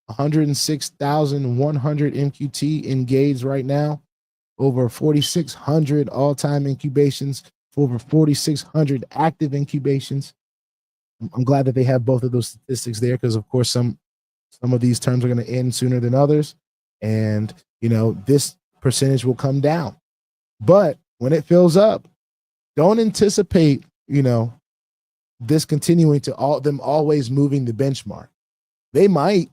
106,100 MQT engaged right now. Over 4,600 all-time incubations. Over 4,600 active incubations. I'm glad that they have both of those statistics there, because, of course, some of these terms are going to end sooner than others. And, this percentage will come down. But when it fills up, don't anticipate, this continuing to them always moving the benchmark. They might,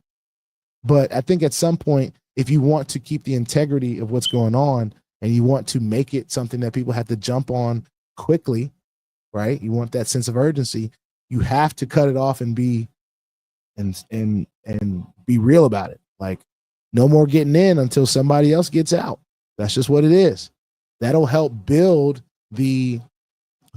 but I think at some point, if you want to keep the integrity of what's going on and you want to make it something that people have to jump on quickly, right? You want that sense of urgency. You have to cut it off and be real about it. Like, no more getting in until somebody else gets out. That's just what it is. That'll help build the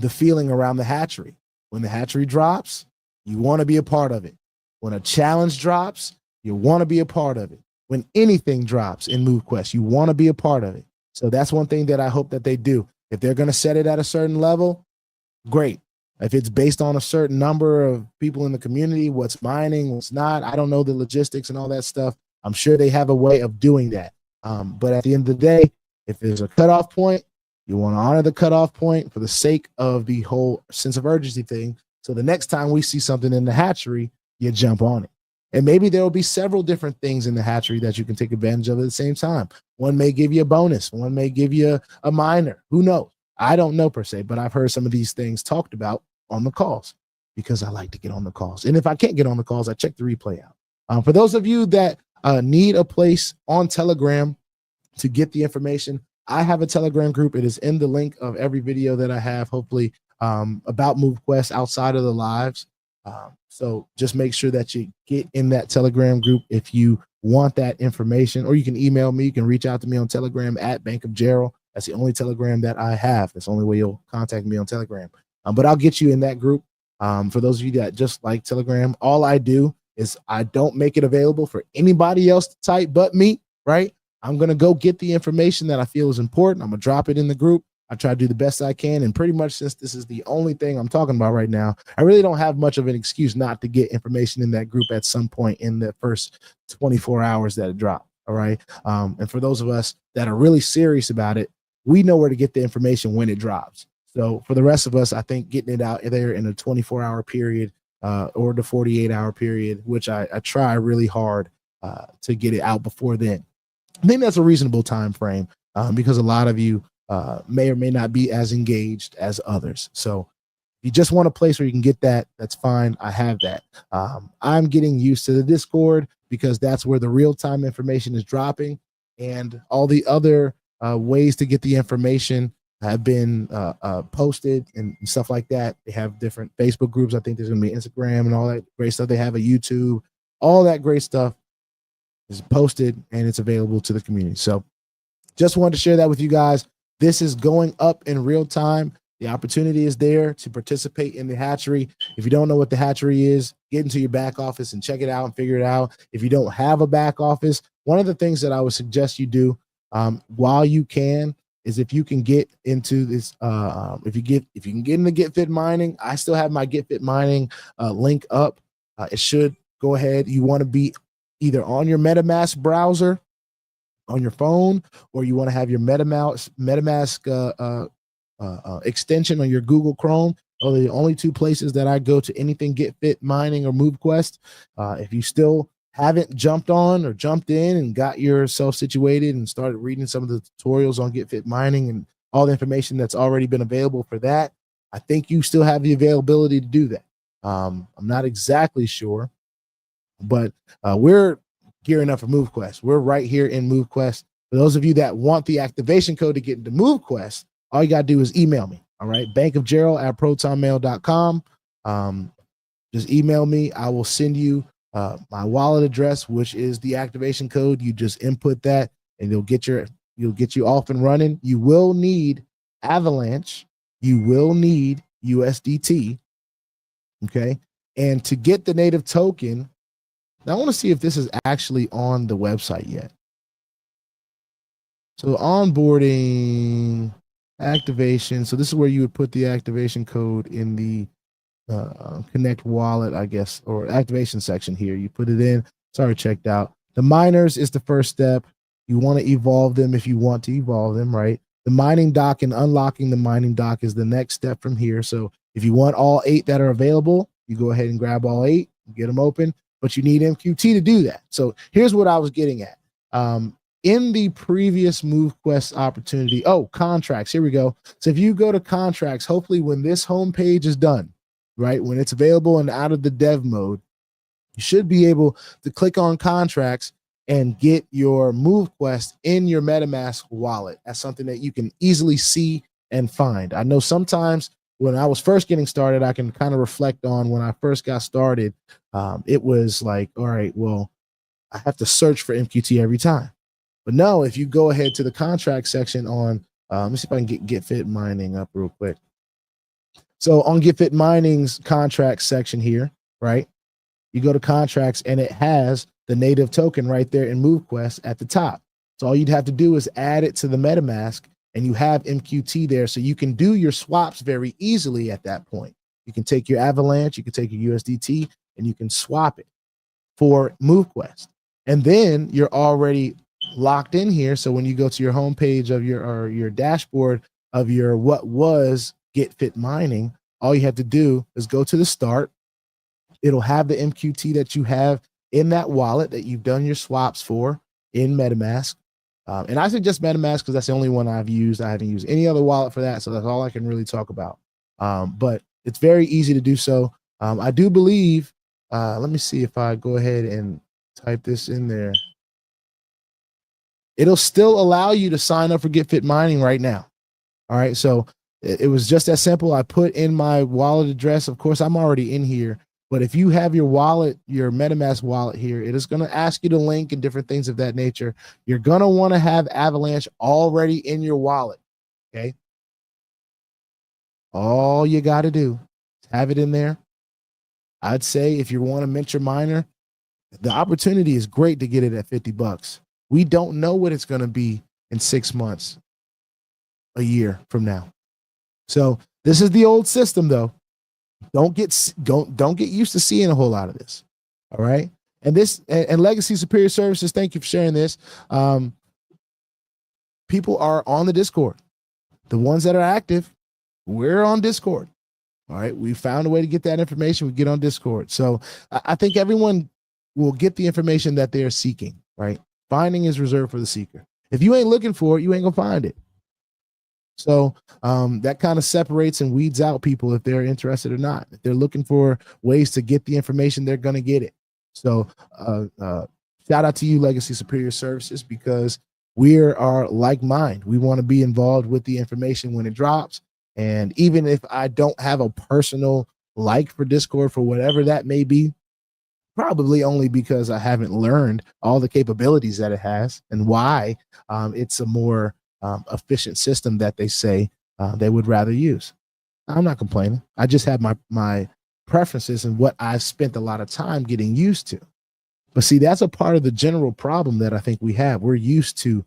feeling around the hatchery. When the hatchery drops, you want to be a part of it. When a challenge drops, you want to be a part of it. When anything drops in Movequest, you want to be a part of it. So that's one thing that I hope that they do. If they're going to set it at a certain level, great. If it's based on a certain number of people in the community, what's mining, what's not, I don't know the logistics and all that stuff. I'm sure they have a way of doing that. But at the end of the day, if there's a cutoff point, you want to honor the cutoff point for the sake of the whole sense of urgency thing. So the next time we see something in the hatchery, you jump on it. And maybe there will be several different things in the hatchery that you can take advantage of at the same time. One may give you a bonus. One may give you a minor. Who knows? I don't know per se, but I've heard some of these things talked about on the calls because I like to get on the calls. And if I can't get on the calls, I check the replay out. For those of you that need a place on Telegram to get the information, I have a Telegram group. It is in the link of every video that I have, hopefully, about Movequest outside of the lives. So just make sure that you get in that Telegram group if you want that information, or you can email me. You can reach out to me on Telegram at Bank of Gerald. That's the only Telegram that I have. That's the only way you'll contact me on Telegram. But I'll get you in that group. For those of you that just like Telegram, all I do is I don't make it available for anybody else to type but me, right? I'm going to go get the information that I feel is important. I'm going to drop it in the group. I try to do the best I can. And pretty much since this is the only thing I'm talking about right now, I really don't have much of an excuse not to get information in that group at some point in the first 24 hours that it dropped. All right. And for those of us that are really serious about it, we know where to get the information when it drops. So for the rest of us, I think getting it out there in a 24-hour period or the 48-hour period, which I try really hard to get it out before then. I think that's a reasonable time frame because a lot of you may or may not be as engaged as others. So if you just want a place where you can get that, that's fine. I have that. I'm getting used to the Discord because that's where the real-time information is dropping, and all the other ways to get the information have been posted and stuff like that. They have different Facebook groups. I think there's going to be Instagram and all that great stuff. They have a YouTube. All that great stuff is posted and it's available to the community. So just wanted to share that with you guys. This is going up in real time. The opportunity is there to participate in the hatchery. If you don't know what the hatchery is, get into your back office and check it out and figure it out. If you don't have a back office, one of the things that I would suggest you do while you can is if you can get into this, if you can get into Get Fit Mining. I still have my Get Fit Mining link up. It should go ahead. You want to be either on your MetaMask browser on your phone, or you want to have your MetaMask extension on your Google Chrome. Those are the only two places that I go to anything Get Fit Mining or Movequest. If you still haven't jumped on or jumped in and got yourself situated and started reading some of the tutorials on Get Fit Mining and all the information that's already been available for that, I think you still have the availability to do that. I'm not exactly sure, but we're gearing up for Movequest. We're right here in Movequest. For those of you that want the activation code to get into Movequest, all you got to do is email me. All right. bankofgerald@protonmail.com. Just email me. I will send you my wallet address, which is the activation code. You just input that and you'll get you off and running. You will need Avalanche. You will need USDT. Okay. And to get the native token, now I want to see if this is actually on the website yet. So onboarding, activation. So this is where you would put the activation code in the Connect wallet, I guess, or activation section here. You put it in. It's already checked out. The miners is the first step. You want to evolve them if you want to evolve them, right? The mining dock and unlocking the mining dock is the next step from here. So if you want all 8 that are available, you go ahead and grab all 8, get them open. But you need MQT to do that. So here's what I was getting at. In the previous Movequest opportunity, contracts, here we go. So if you go to contracts, hopefully when this homepage is done, right, when it's available and out of the dev mode, you should be able to click on contracts and get your Movequest in your MetaMask wallet. That's something that you can easily see and find. I know sometimes when I was first getting started, I can kind of reflect on when I first got started. It was like, all right, well, I have to search for MQT every time. But no, if you go ahead to the contract section on Let me see if I can get Fit Mining up real quick. So on Get Fit Mining's contracts section here, right? You go to contracts and it has the native token right there in Movequest at the top. So all you'd have to do is add it to the MetaMask and you have MQT there. So you can do your swaps very easily at that point. You can take your Avalanche, you can take your USDT, and you can swap it for Movequest. And then you're already locked in here. So when you go to your homepage of your dashboard of your what was Get Fit Mining, all you have to do is go to the start. It'll have the MQT that you have in that wallet that you've done your swaps for in MetaMask. And I suggest MetaMask because that's the only one I've used. I haven't used any other wallet for that. So that's all I can really talk about. But it's very easy to do so. I do believe, let me see if I go ahead and type this in there. It'll still allow you to sign up for Get Fit Mining right now. All right. So it was just that simple. I put in my wallet address. Of course, I'm already in here. But if you have your wallet, your MetaMask wallet here, it is going to ask you to link and different things of that nature. You're going to want to have Avalanche already in your wallet. Okay. All you got to do is have it in there. I'd say if you want to mint your miner, the opportunity is great to get it at $50. We don't know what it's going to be in 6 months, a year from now. So this is the old system, though. Don't get used to seeing a whole lot of this. All right. And this and Legacy Superior Services, thank you for sharing this. People are on the Discord. The ones that are active, we're on Discord. All right. We found a way to get that information. We get on Discord. So I think everyone will get the information that they're seeking, right? Finding is reserved for the seeker. If you ain't looking for it, you ain't gonna find it. So that kind of separates and weeds out people if they're interested or not. If they're looking for ways to get the information, they're going to get it. So shout out to you, Legacy Superior Services, because we are like mind. We want to be involved with the information when it drops. And even if I don't have a personal like for Discord for whatever that may be, probably only because I haven't learned all the capabilities that it has and why it's a more efficient system that they say they would rather use. I'm not complaining. I just have my preferences and what I've spent a lot of time getting used to. But see, that's a part of the general problem that I think we have. We're used to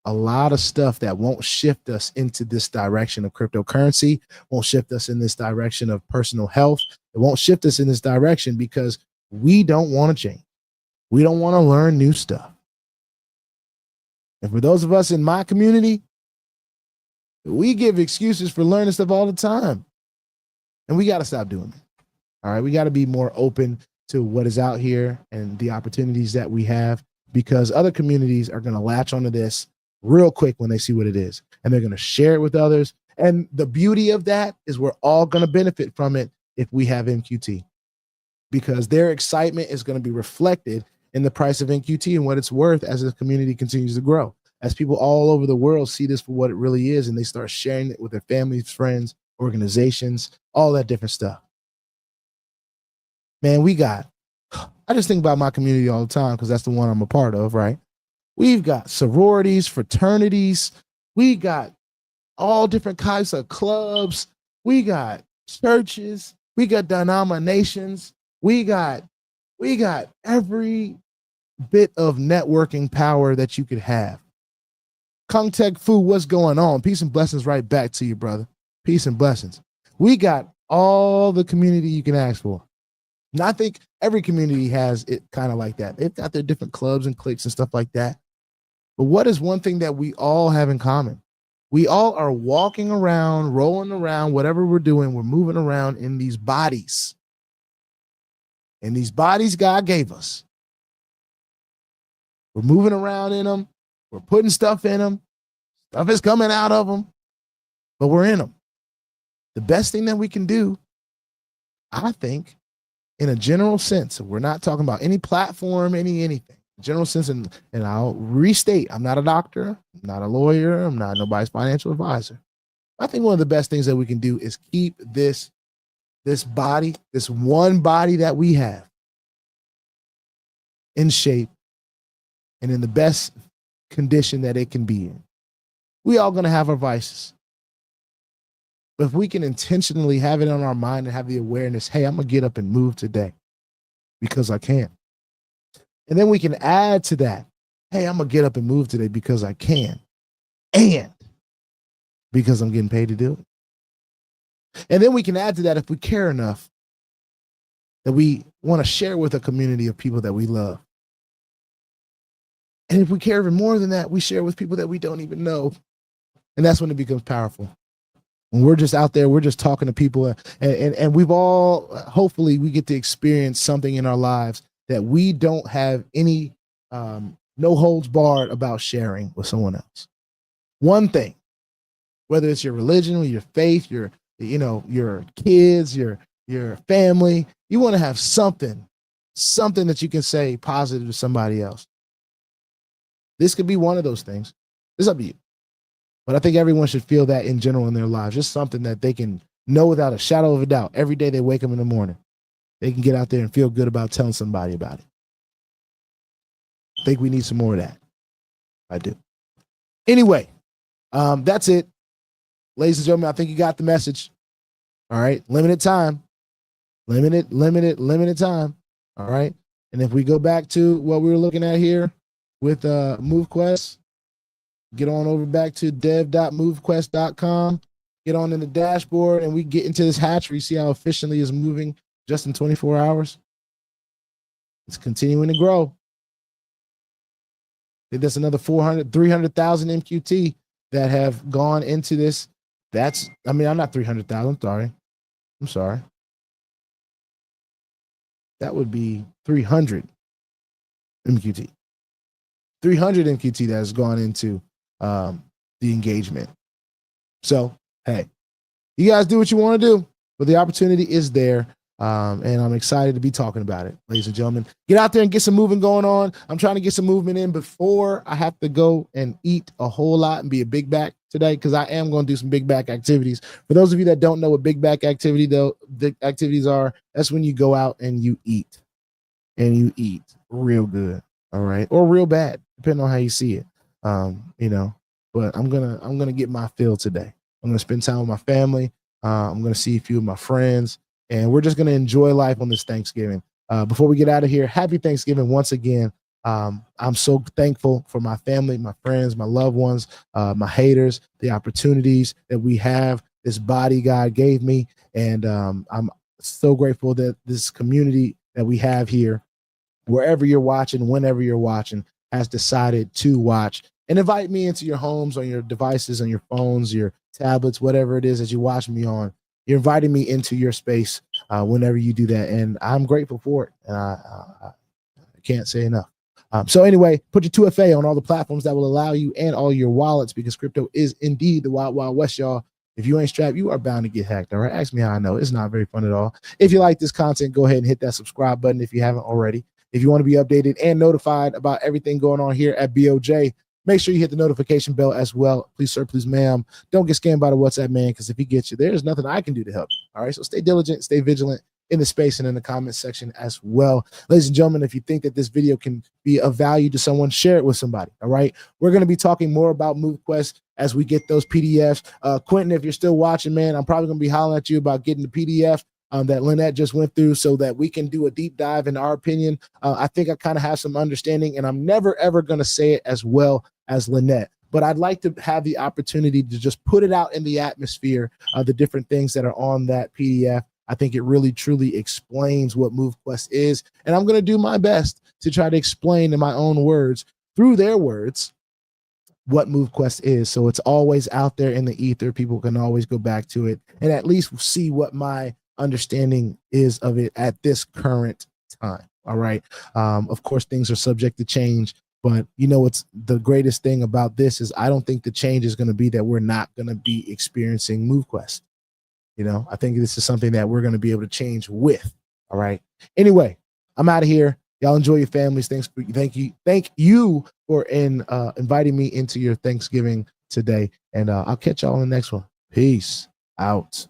a lot of stuff that won't shift us into this direction of cryptocurrency, won't shift us in this direction of personal health. It won't shift us in this direction because we don't want to change. We don't want to learn new stuff. And for those of us in my community, we give excuses for learning stuff all the time. And we got to stop doing it. All right. We got to be more open to what is out here and the opportunities that we have, because other communities are going to latch onto this real quick when they see what it is. And they're going to share it with others. And the beauty of that is we're all going to benefit from it if we have MQT, because their excitement is going to be reflected in the price of MQT and what it's worth as the community continues to grow. As people all over the world see this for what it really is, and they start sharing it with their families, friends, organizations, all that different stuff. Man, I just think about my community all the time because that's the one I'm a part of, right? We've got sororities, fraternities. We got all different kinds of clubs. We got churches. We got denominations. We got every bit of networking power that you could have. Kung Tech Fu, what's going on? Peace and blessings right back to you, brother. Peace and blessings. We got all the community you can ask for. And I think every community has it kind of like that. They've got their different clubs and cliques and stuff like that. But what is one thing that we all have in common? We all are walking around, rolling around, whatever we're doing, we're moving around in these bodies. And these bodies God gave us. We're moving around in them. We're putting stuff in them. Stuff is coming out of them, but we're in them. The best thing that we can do, I think, in a general sense, we're not talking about any platform, anything. General sense, and I'll restate, I'm not a doctor, I'm not a lawyer, I'm not nobody's financial advisor. I think one of the best things that we can do is keep this body, this one body that we have, in shape and in the best condition that it can be in. We all going to have our vices. But if we can intentionally have it on our mind and have the awareness, hey, I'm going to get up and move today because I can. And then we can add to that, hey, I'm going to get up and move today because I can. And because I'm getting paid to do it. And then we can add to that if we care enough that we want to share with a community of people that we love. And if we care even more than that, we share with people that we don't even know. And that's when it becomes powerful. When we're just out there, we're just talking to people, and we've all, hopefully we get to experience something in our lives that we don't have any no holds barred about sharing with someone else. One thing, whether it's your religion or your faith, your kids, your family, you want to have something that you can say positive to somebody else. This could be one of those things. It's up to you. But I think everyone should feel that in general in their lives, just something that they can know without a shadow of a doubt. Every day they wake up in the morning, they can get out there and feel good about telling somebody about it. I think we need some more of that. I do. Anyway, that's it. Ladies and gentlemen, I think you got the message. All right. Limited time. Limited time. All right. And if we go back to what we were looking at here with Movequest, get on over back to dev.movequest.com, get on in the dashboard, and we get into this hatchery, see how efficiently it's moving just in 24 hours. It's continuing to grow. I think that's another 300,000 MQT that have gone into this. I'm not 300,000. I'm sorry. That would be 300 MQT. 300 MQT that has gone into the engagement. So, hey, you guys do what you want to do, but the opportunity is there. And I'm excited to be talking about it, ladies and gentlemen. Get out there and get some moving going on. I'm trying to get some movement in before I have to go and eat a whole lot and be a big back today, because I am going to do some big back activities. For those of you that don't know what big back activities are, that's when you go out and you eat real good. All right. Or real bad, depending on how you see it. But I'm gonna get my fill today. I'm gonna spend time with my family. I'm gonna see a few of my friends, and we're just gonna enjoy life on this Thanksgiving. Before we get out of here, happy Thanksgiving once again. I'm so thankful for my family, my friends, my loved ones, my haters, the opportunities that we have, this body God gave me, and I'm so grateful that this community that we have here, wherever you're watching, whenever you're watching, has decided to watch and invite me into your homes, on your devices, on your phones, your tablets, whatever it is that you watch me on. You're inviting me into your space whenever you do that, and I'm grateful for it. And I can't say enough. So anyway, put your 2FA on all the platforms that will allow you, and all your wallets, because crypto is indeed the wild, wild west, y'all. If you ain't strapped, you are bound to get hacked. All right. Ask me how I know. It's not very fun at all. If you like this content, go ahead and hit that subscribe button if you haven't already. If you want to be updated and notified about everything going on here at BOJ, make sure you hit the notification bell as well. Please, sir, please, ma'am, don't get scammed by the WhatsApp man, because if he gets you, there's nothing I can do to help you. All right. So stay diligent, stay vigilant in the space and in the comment section as well. Ladies and gentlemen, if you think that this video can be of value to someone, share it with somebody. All right. We're going to be talking more about Movequest as we get those PDFs. Quentin, if you're still watching, man, I'm probably going to be hollering at you about getting the PDF that Lynette just went through, so that we can do a deep dive in our opinion. I think I kind of have some understanding, and I'm never, ever going to say it as well as Lynette, but I'd like to have the opportunity to just put it out in the atmosphere of the different things that are on that PDF. I think it really, truly explains what Movequest is, and I'm going to do my best to try to explain in my own words, through their words, what Movequest is. So it's always out there in the ether. People can always go back to it and at least see what my understanding is of it at this current time. All right. Of course, things are subject to change, but what's the greatest thing about this is I don't think the change is going to be that we're not going to be experiencing Movequest. I think this is something that we're going to be able to change with. All right. Anyway, I'm out of here. Y'all enjoy your families. Thank you for inviting me into your Thanksgiving today. And I'll catch y'all in the next one. Peace out.